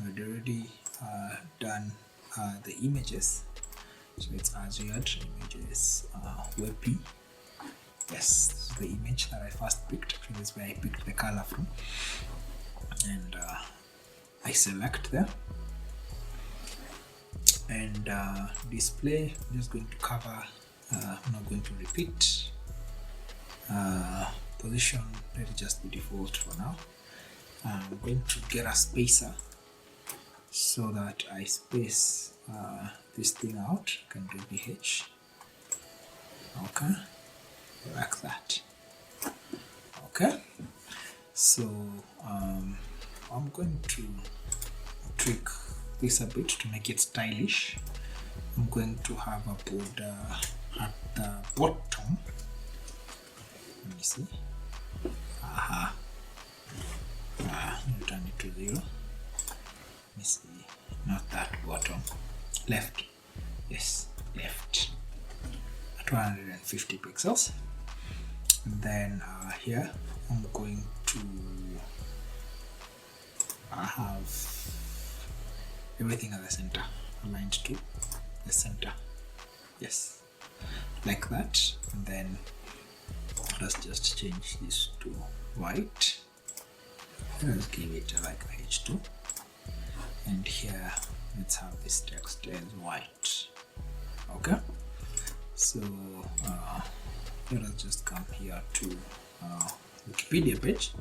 had already done the images. So it's Azziad images, WebP. Yes, this is the image that I first picked. Actually, this is where I picked the color from. And I select there. And display, I'm just going to cover, I'm not going to repeat. Position, let it just be default for now. I'm going to get a spacer so that I space this thing out. I can do BH. Okay, like that. Okay, so I'm going to tweak this a bit to make it stylish. I'm going to have a border at the bottom. Let me see. Turn it to 0. Let me see. Not that bottom. Left. Yes, left. 250 pixels. And then here I'm going to have everything at the center, aligned to the center. Yes, like that. And then let's just change this to white. Let's give it like a H2. And here let's have this text as white. Okay, so let us just come here to Wikipedia page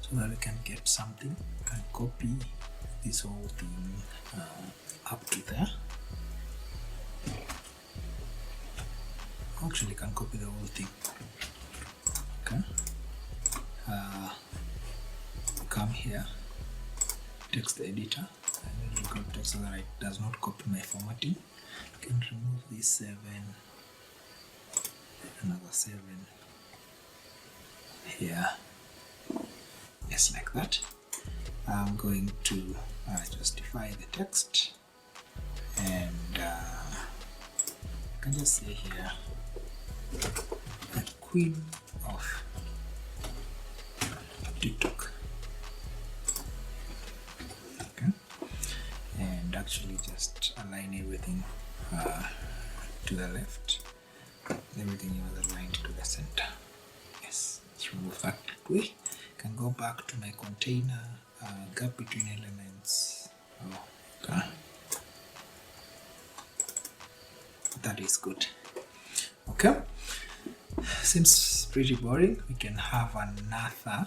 so that we can get something. We can copy this whole thing up to there. Actually, can copy the whole thing. Okay, come here, text editor. I need to look up text so that it does not copy my formatting. I can remove this 7, another 7 here. Yes, like that. I'm going to justify the text, and I can just say here, the queen of TikTok. Okay, and actually just align everything to the left. Everything is aligned to the center. Yes, let's remove that way. Can go back to my container, gap between elements. Oh, okay. That is good. Okay, seems pretty boring. We can have another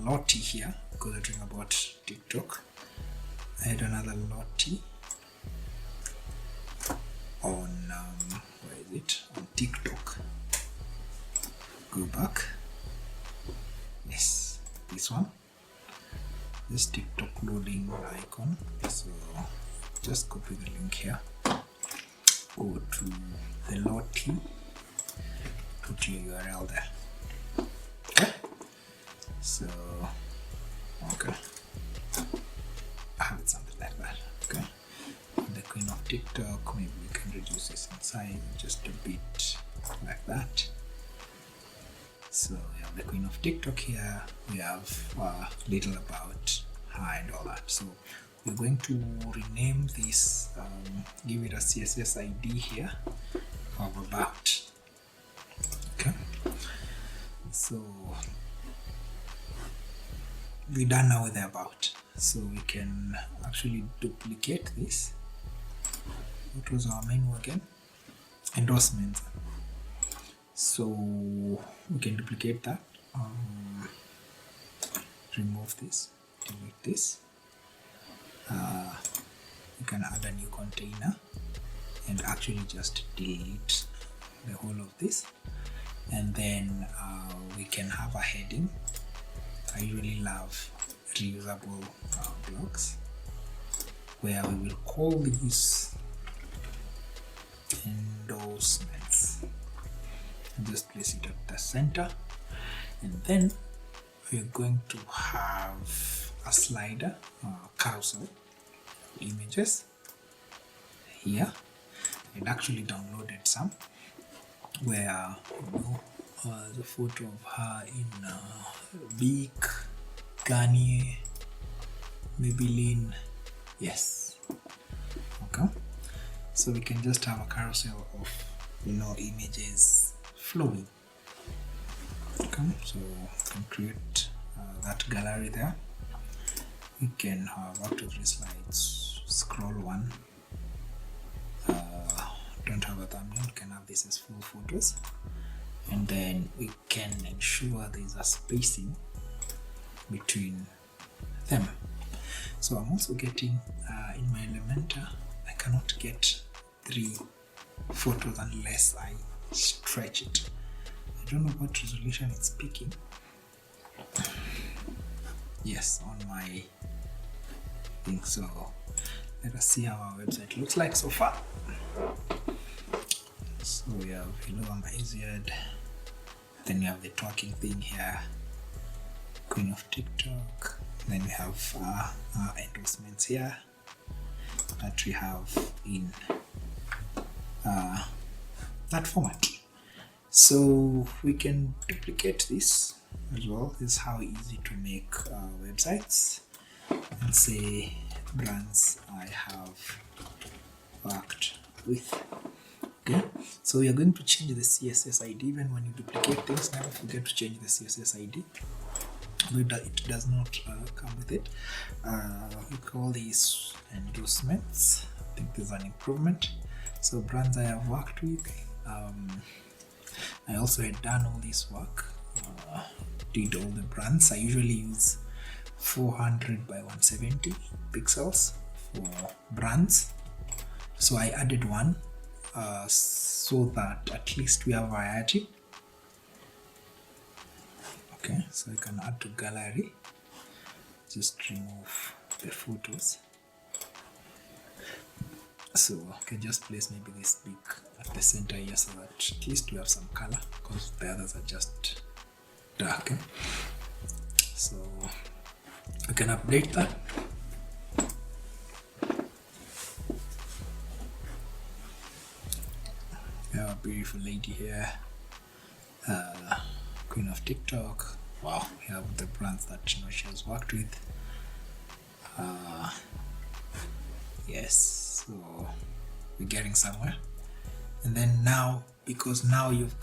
lottie here because we're talking about TikTok. I had another lottie on where is it? On TikTok. Go back. Yes, this one. This TikTok loading icon. So just copy the link here. Go to the lottie. Put your URL there. Okay. So okay. I have it something like that. Okay. The queen of TikTok. Maybe we can reduce this in size just a bit like that. So we have the queen of TikTok here. We have little about her and all that. So we're going to rename this, give it a CSS ID here, of about. Okay, so we're done now with the about. So we can actually duplicate this. What was our menu again? Endorsements. So we can duplicate that. Remove this, delete this. You can add a new container and actually just delete the whole of this, and then we can have a heading. I really love reusable blocks where we will call these endorsements and just place it at the center, and then we're going to have a slider, carousel images here. I'd actually downloaded some where the photo of her in Beak, Garnier, Maybelline. Yes. Okay. So we can just have a carousel of images flowing. Okay. So we can create that gallery there. We can have up to 3 slides. Scroll one. Don't have a thumbnail. We can have this as full photos, and then we can ensure there is a spacing between them. So I'm also getting in my Elementor, I cannot get 3 photos unless I stretch it. I don't know what resolution it's picking. Yes, on my thing. So let us see how our website looks like so far. So we have I'm Azziad. Then we have the talking thing here, Queen of TikTok. Then we have our endorsements here that we have in that format. So we can duplicate this as well. This is how easy to make websites, and say brands I have worked with. Okay, so we are going to change the CSS ID. Even when you duplicate things, never forget to change the CSS ID. It does not come with it. We call these endorsements. I think there's an improvement. So brands I have worked with. I also had done all this work. Did all the brands. I usually use 400 by 170 pixels for brands. So I added one. So that at least we have variety. Okay, so I can add to gallery. Just remove the photos. So I can just place maybe this big at the center here, so that at least we have some color, because the others are just dark. So I can update that. We have a beautiful lady here, Queen of TikTok. Wow, we have the brands that she has worked with. Yes, so we're getting somewhere. And then now, because now you've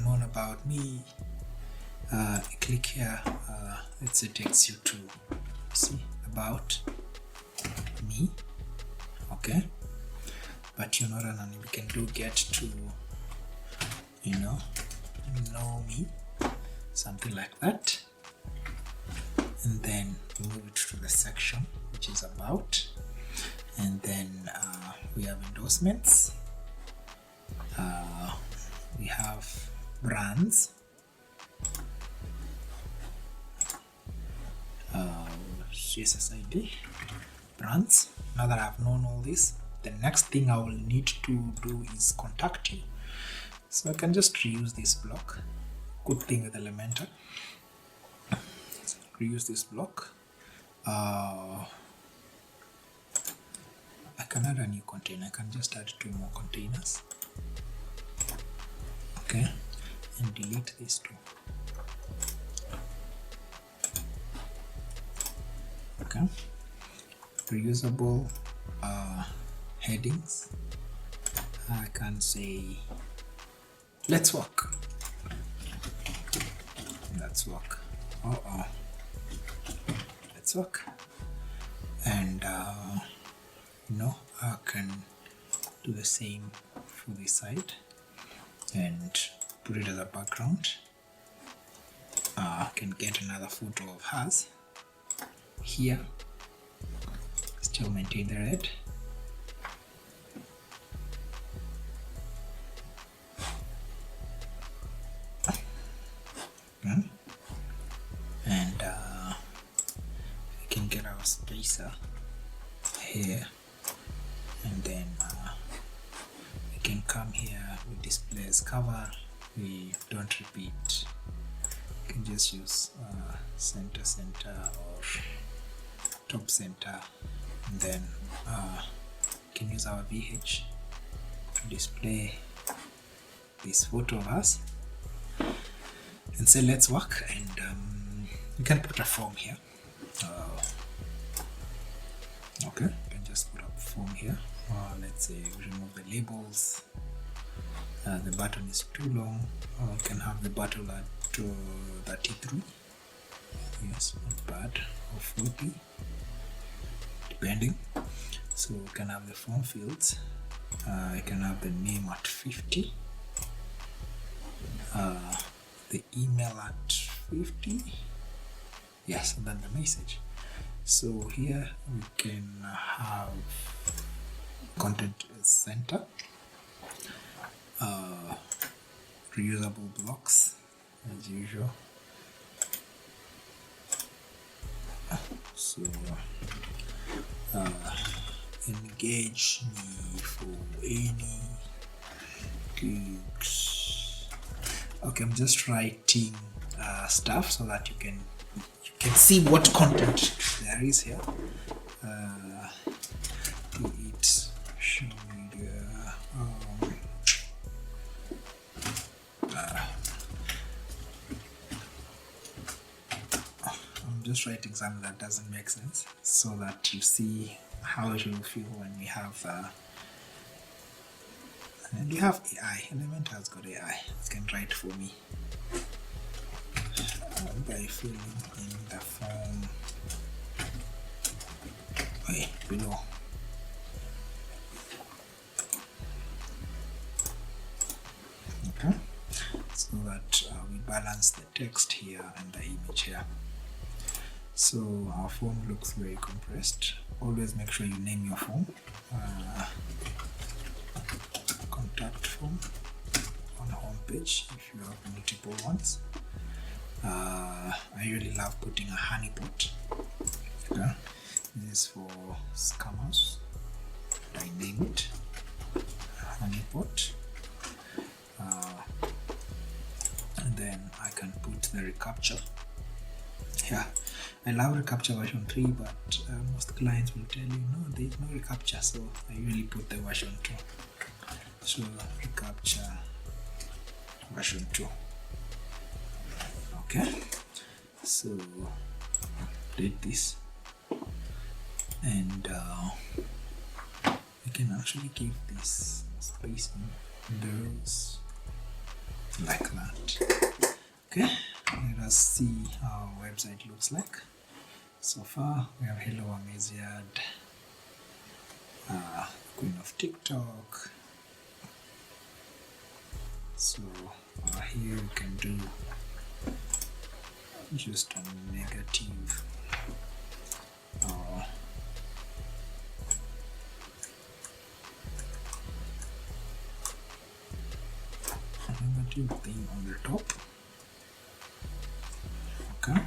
known about me, click here. Let's say it takes you to see about me. Okay, but you're not an anime. We can do get to know me, something like that, and then move it to the section which is about, and then we have endorsements, we have brands, CSS ID, brands. Now that I've known all this, the next thing I will need to do is contact you. So I can just reuse this block. Good thing with Elementor. Reuse this block. I can add a new container. I can just add 2 more containers. Okay, and delete these 2. Okay, reusable headings. I can say let's walk. Let's walk. Let's walk. And I can do the same for this side and put it as a background. I can get another photo of hers here, still maintain the red. And we can get our spacer here, and then we can come here, we display as cover, we don't repeat, we can just use center or top center, and then we can use our VH to display this photo of us and say let's work. And we can put a form here. Okay, you can just put a form here. Let's say we remove the labels. The button is too long. We can have the button at 33. Yes, not bad. Or 40, depending. So we can have the form fields. I can have the name at 50. The email at 50. Yes, and then the message. So here we can have content center, reusable blocks as usual. So engage me for any gigs. Okay, I'm just writing stuff so that you can see what content there is here. It's show media. I'm just writing something that doesn't make sense so that you see how it will feel when we have and we have AI. Element has got AI. It can write for me by filling in the form below. Okay, so that we balance the text here and the image here. So our form looks very compressed. Always make sure you name your form. Contact form on home page if you have multiple ones. I really love putting a honeypot. Okay. This is for scammers. I name it honeypot. And then I can put the reCAPTCHA. Yeah, I love reCAPTCHA version 3, but most clients will tell you no, there is no reCAPTCHA, so I usually put the version 2. So reCAPTCHA version 2. Okay, so update this, and we can actually give this spacing those like that. Okay, let us see how our website looks like. So far we have hello, I'm Azziad, queen of TikTok. So here we can do just a negative thing on the top. Okay.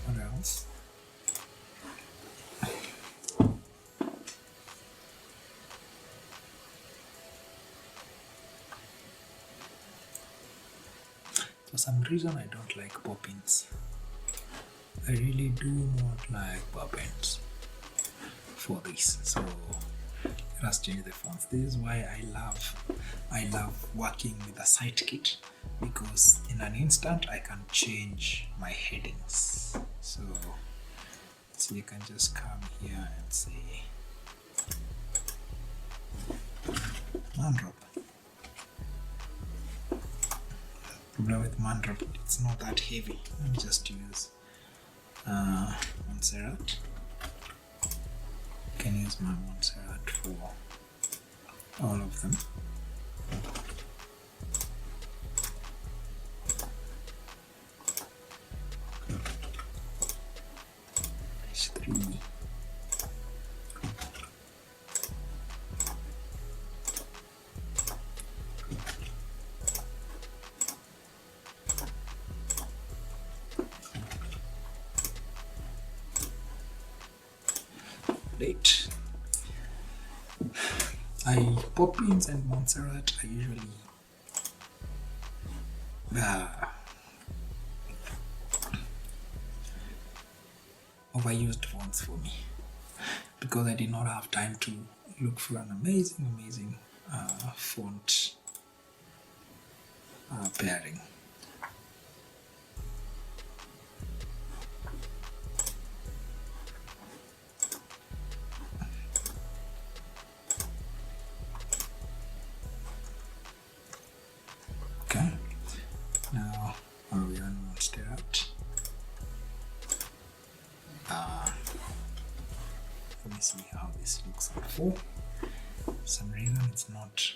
What else? For some reason I don't like pop-ins. I really do not like pop-ins for this. So let us change the fonts. This is why I love working with a site kit, because in an instant I can change my headings. So let's So you can just come here and say mandrop. Problem with mandrop, it's not that heavy. Let me just use Montserrat. I can use my Montserrat for all of them. H3. Plate. Poppins and Montserrat are usually overused fonts for me because I did not have time to look for an amazing font pairing. Okay, now are we on Montserrat? Let me see how this looks on 4. For some reason it's not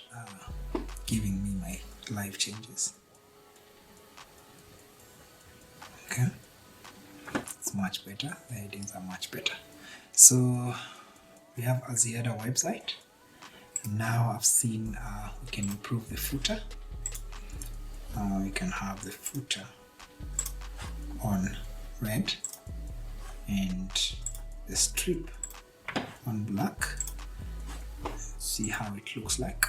giving me my live changes. Okay, it's much better. The headings are much better. So we have Azziad website. Now I've seen we can improve the footer. We can have the footer on red and the strip on black. See how it looks like.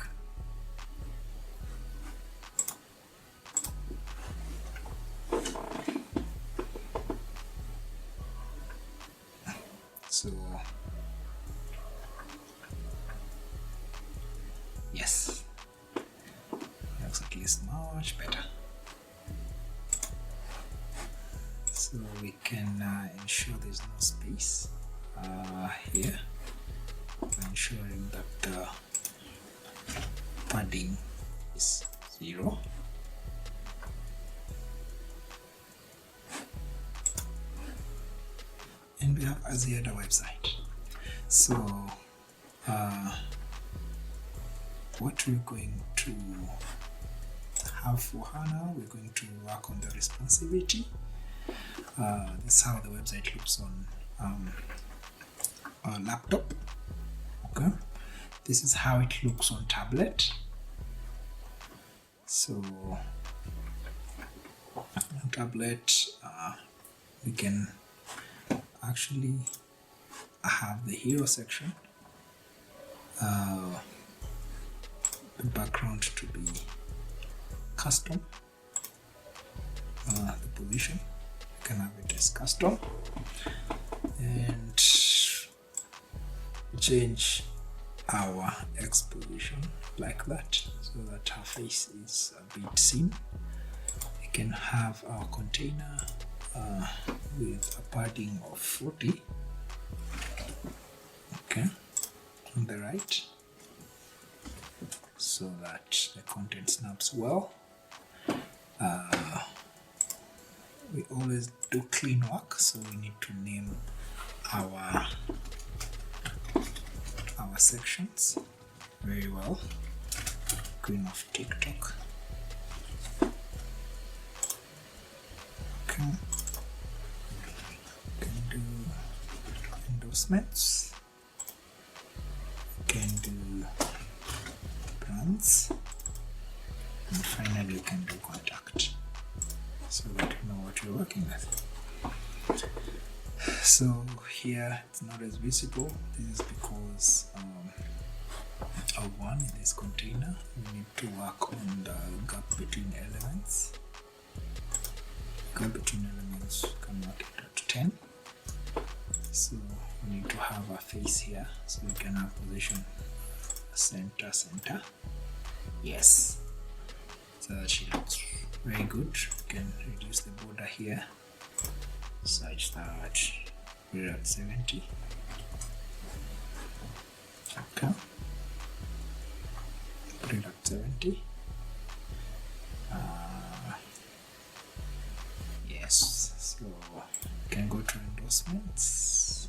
So yes, looks at least much better. So we can ensure there's no space here, ensuring that the padding is 0. And we have Azziad website. So what we're going to have for HANA, we're going to work on the responsivity. This is how the website looks on a laptop. Okay, this is how it looks on tablet. So on tablet we can actually have the hero section, the background to be custom, the position you can have it as custom, and change our X position like that so that our face is a bit seen. We can have our container with a padding of 40, okay, on the right, so that the content snaps well. We always do clean work, so we need to name our sections very well. Queen of TikTok. Okay. Can do endorsements. Can do brands. And finally we can do contact, so that you know what you're working with. So here it's not as visible. This is because of one, in this container we need to work on the gap between elements. Gap between elements, can work it up to 10. So we need to have a face here, so we can have position center. Yes, so she looks very good. We can reduce the border here such that we're at 70. Okay, put it at 70. Yes, so you can go to endorsements.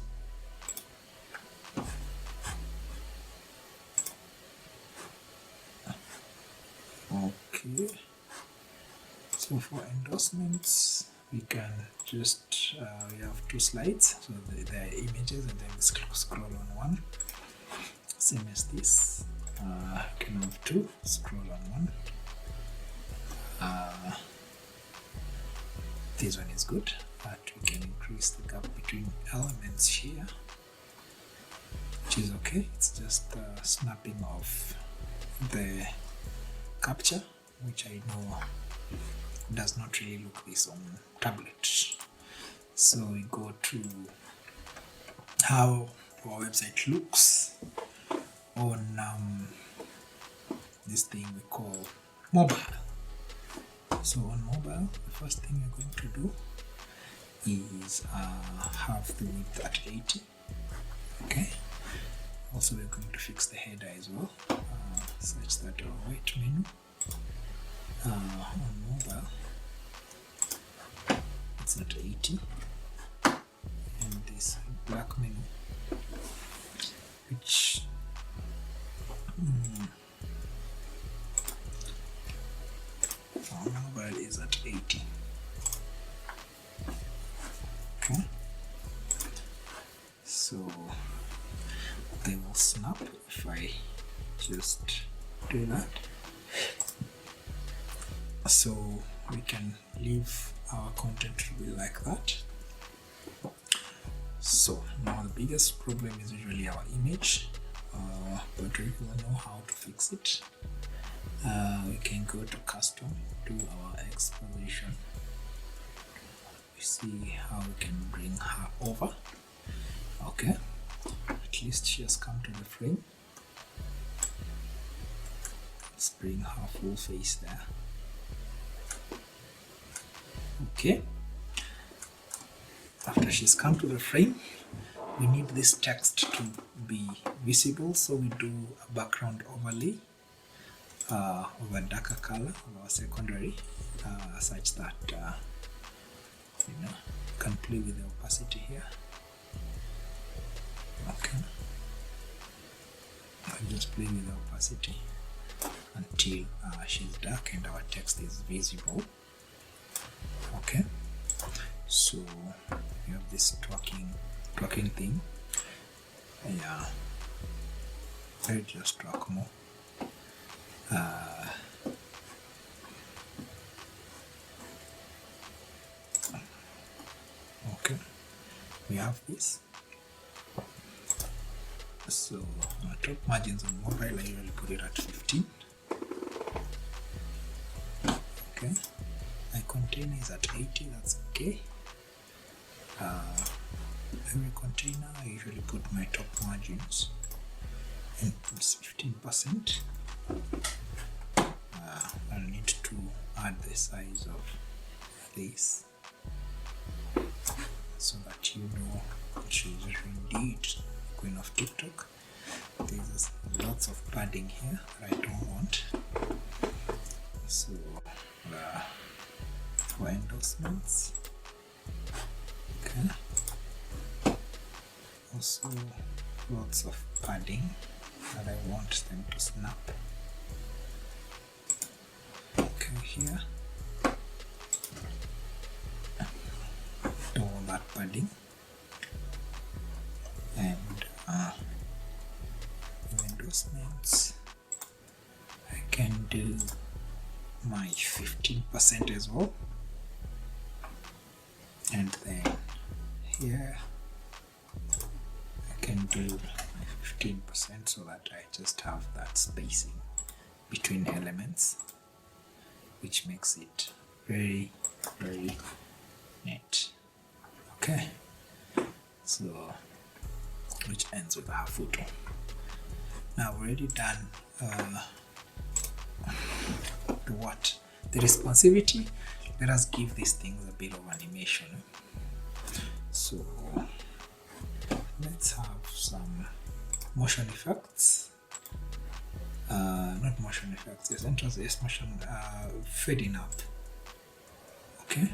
Okay, so for endorsements we can just we have two slides, so there are images and then we scroll on one, same as this. Can have two, scroll on one. This one is good, but we can increase the gap between elements here, which is okay. It's just snapping of the capture, which I know does not really look this on tablet. So we go to how our website looks on this thing we call mobile. So on mobile, the first thing we're going to do is have the width at 80. Okay. Also, we're going to fix the header as well, such that our white menu on mobile, it's at 80, and this black menu, which on mobile is at 80. Okay, so they will snap if I just do that. So we can leave our content to be like that. So now the biggest problem is usually our image, but we will know how to fix it. We can go to custom, do our exposition. We see how we can bring her over. Okay, at least she has come to the frame. Let's bring her full face there. Okay, after she's come to the frame, we need this text to be visible, so we do a background overlay of a darker color of our secondary, such that you can play with the opacity here. Okay, I'll just play with the opacity until she's dark and our text is visible. Okay, so we have this tracking thing. Yeah, I'll just track more. Okay, we have this. So my top margins on mobile, I usually put it at 15. Okay, my container is at 80, that's okay. Every container I usually put my top margins and it's 15%. I'll need to add the size of this so that you know she's indeed Queen of TikTok. There's lots of padding here that I don't want. So for endorsements, okay, also lots of padding that I want them to snap. Okay, here, do all that padding, and in endorsements I can do my 15% as well, and then here I can do my 15% so that I just have that spacing between elements, which makes it very, very neat. Okay, so which ends with our photo. Now we've already done the responsivity. Let us give these things a bit of animation. So let's have some motion effects. Not motion effects, yes, entrance, yes, motion, fading up. Okay,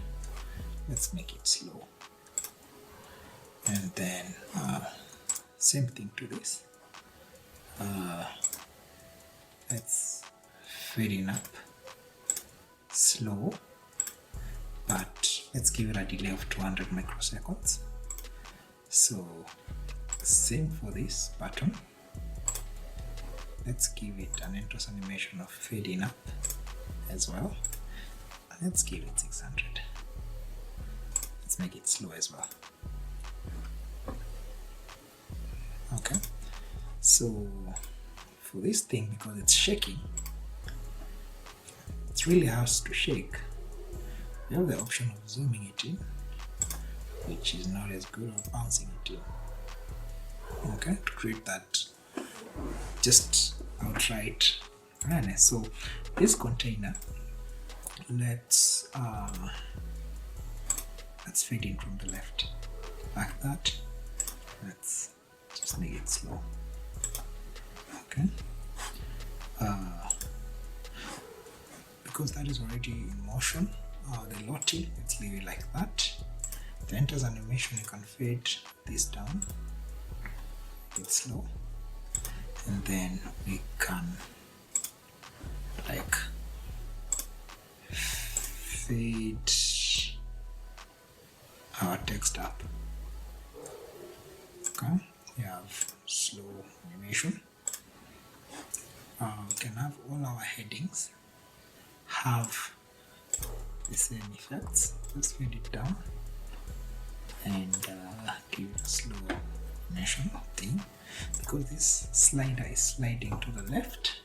let's make it slow. And then same thing to this. Let's fading up, slow, but let's give it a delay of 200 microseconds. So same for this button. Let's give it an entrance animation of fading up as well. Let's give it 600. Let's make it slow as well. Okay, so for this thing, because it's shaking, it's really hard to shake. We have the option of zooming it in, which is not as good as bouncing it in. Okay, to create that just outright awareness. So this container, let's fade in from the left like that. Let's just make it slow. Okay, because that is already in motion, the lottie, let's leave it like that. The enters animation, you can fade this down, it's slow, and then we can like fade our text up. Okay, we have slow animation. We can have all our headings have the same effects. Just fade it down and give it a slow animation thing. Because this slider is sliding to the left,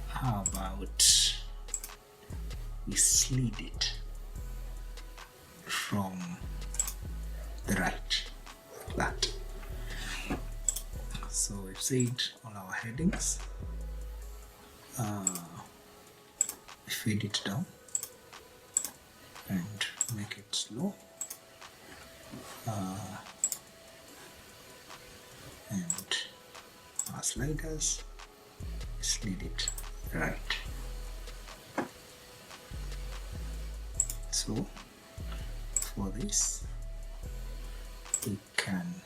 how about we slid it from the right, like that. So we've said on our headings, fade it down and make it slow, and our sliders, slid it right. So for this, we can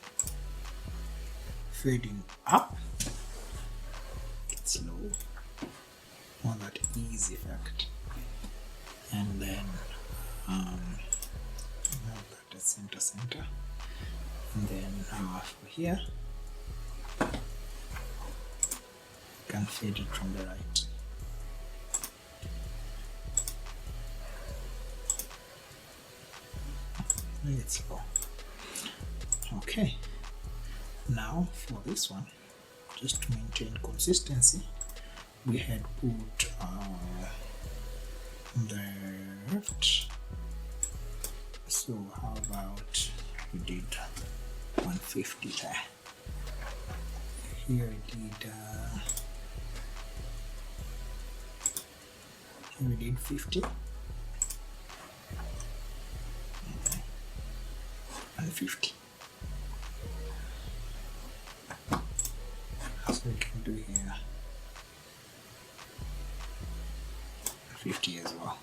fading up, it's slow, on that ease effect, and then have that at center, and then for here, you can fade it from the right. It's slow. Okay, now for this one, just to maintain consistency, we had put the left. So how about we did 150 there. Here we did 50. 150. So we can do here 50 as well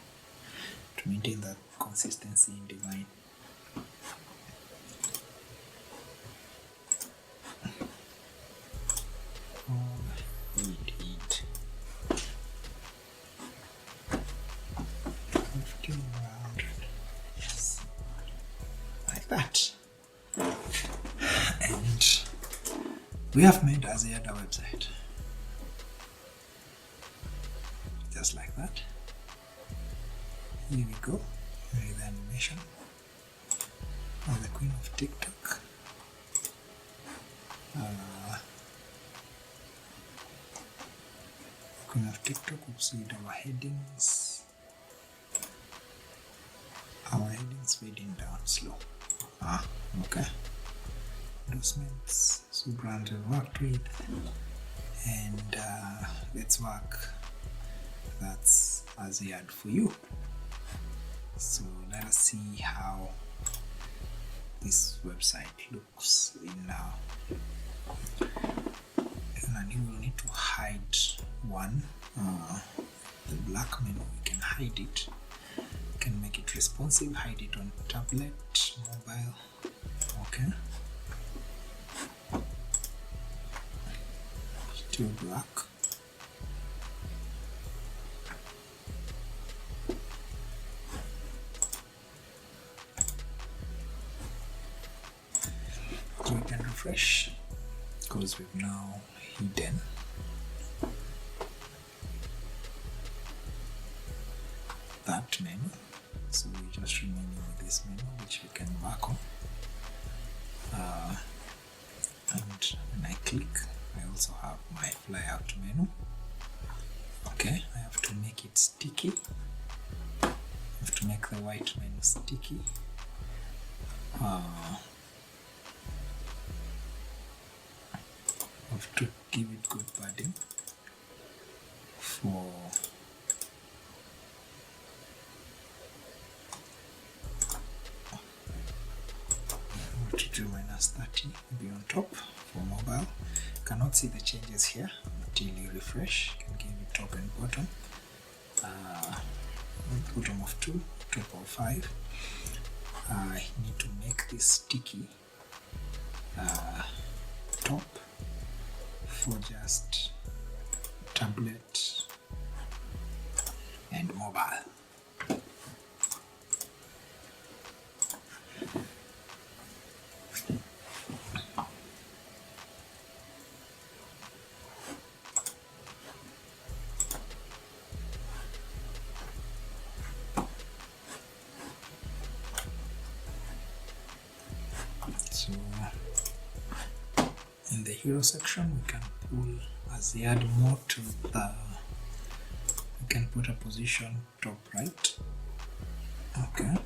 to maintain that consistency in design. We did 50 around, yes, like that. And we have made Azziad a website, just like that. Here we go, here is the animation of the Queen of TikTok. Queen of TikTok, we've seen our headings. Our headings fading down slow. Okay. Endorsements, so brand we worked with, and let's work. That's Azziad for you. So let us see how this website looks in and you will need to hide one, the black menu. You can hide it, you can make it responsive, hide it on tablet, mobile. Okay, still black. So we can refresh because we've now hidden that menu. So we just remaining with this menu, which we can back on. And when I click, I also have my flyout menu. Okay, I have to make it sticky. I have to make the white menu sticky. I have to give it good padding for to do -30 be on top for mobile. You cannot see the changes here until you refresh. You can give it top and bottom. Bottom of 2, top of 5. I need to make this sticky top for just tablet and mobile. So in the hero section, we can pull Azziad more to the, we can put a position top right. Okay,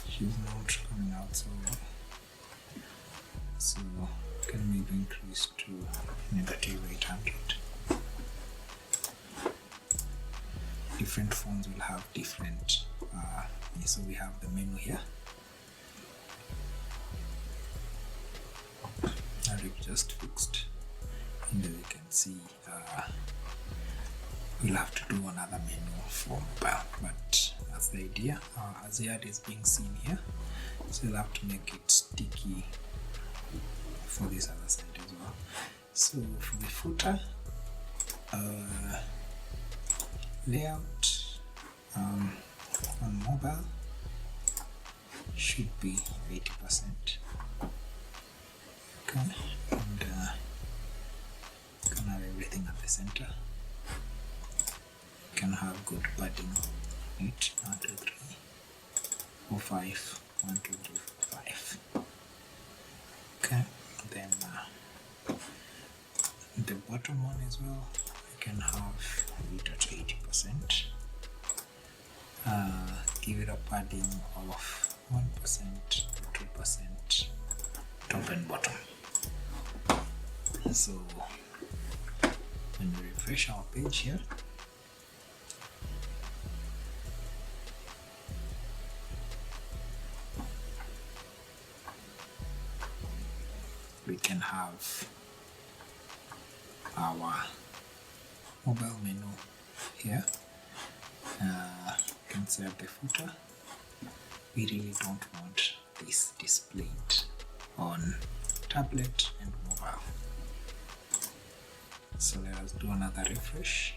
she's not coming out so well, so can maybe increase to -800. Different phones will have different so we have the menu here. And it just fixed, and as you can see, we'll have to do another menu for mobile, but that's the idea. Azziad is being seen here, so you'll have to make it sticky for this other side as well. So for the footer, layout on mobile should be 80%. Okay, and can have everything at the center. Can have good padding. 8, 1, 2, 3, 4, 5, 1, 2, 3, 4, 5. Okay, then the bottom one as well, I can have it at 80%. Give it a padding of 1% to 2%, top and bottom. So when we refresh our page here, we can have our mobile menu here. You can set the footer. We really don't want this displayed on tablet and mobile. So let us do another refresh.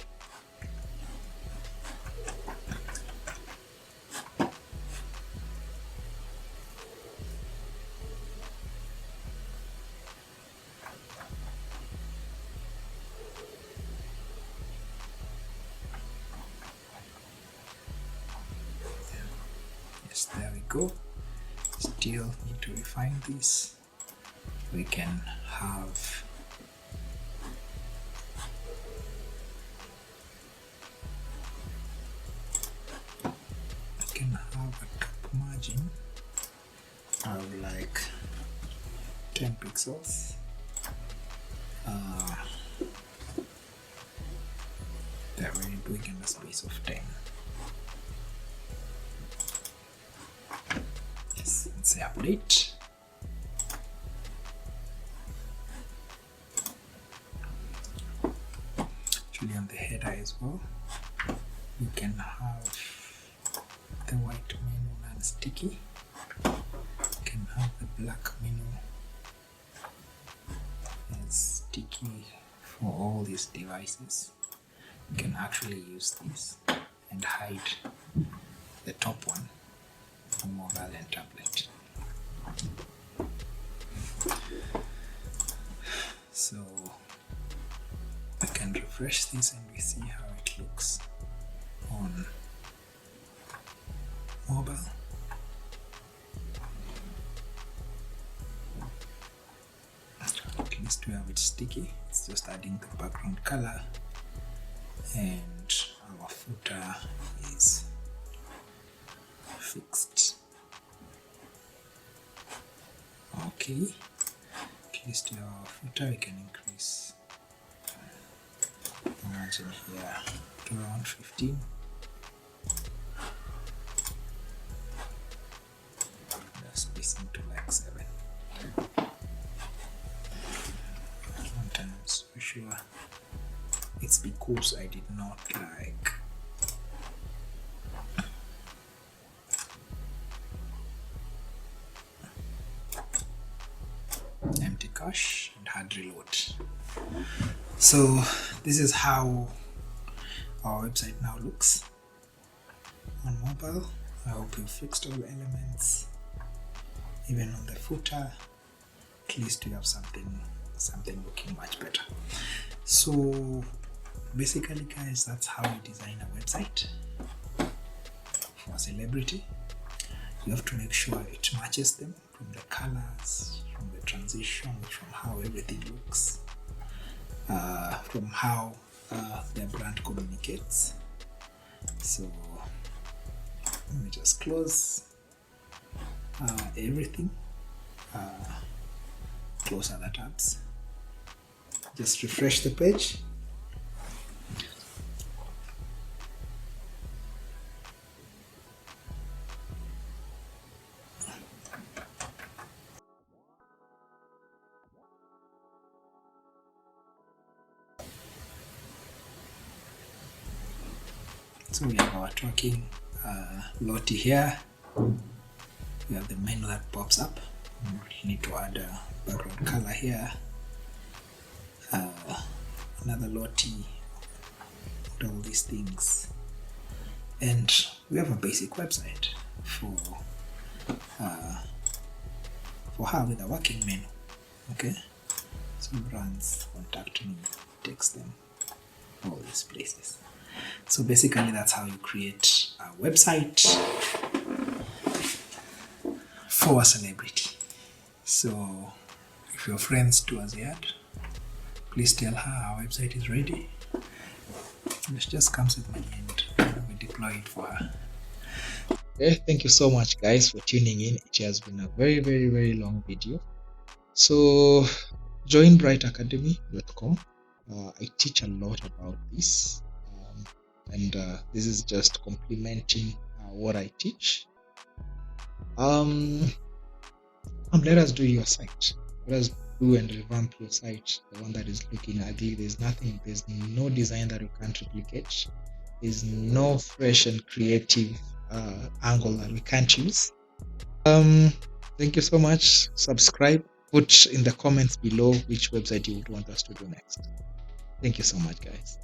Yes, there we go. Still need to refine this. We can have a top margin of like 10 pixels. That we're doing in the space of 10. Yes. this and say update. Actually on the header as well, you can have the white menu non-sticky. You can have the black menu as sticky for all these devices. You can actually use this and hide the top one for mobile and tablet. So we can refresh this and we see how it looks on mobile. At least we have it sticky. It's just adding the background color, and our footer is fixed. Okay, at least our footer we can increase. Imagine here to around 15. The spacing to like 7. Sometimes for sure it's because I did not like empty cache and hard reload. So this is how our website now looks on mobile. I hope you fixed all elements, even on the footer. At least we have something looking much better. So basically guys, that's how you design a website for a celebrity. You have to make sure it matches them, from the colors, from the transition, from how everything looks, from how their brand communicates. So let me just close everything, close other tabs, just refresh the page. So we have our tracking Lottie here. We have the menu that pops up. We need to add a background color here. Another Lottie, all these things. And we have a basic website for her with a working menu. Okay, so brands, contact me, text them, all these places. So basically that's how you create a website for a celebrity. So if you're friends to Azziad, please tell her our website is ready. It just comes with money and we deploy it for her. Okay, thank you so much guys for tuning in. It has been a very long video. So join brightacademy.com. I teach a lot about this. And this is just complementing what I teach. Let us do your site. Let us do and revamp your site, the one that is looking ugly. There's no design that we can't replicate. There's no fresh and creative angle that we can't use. Thank you so much. Subscribe. Put in the comments below which website you would want us to do next. Thank you so much, guys.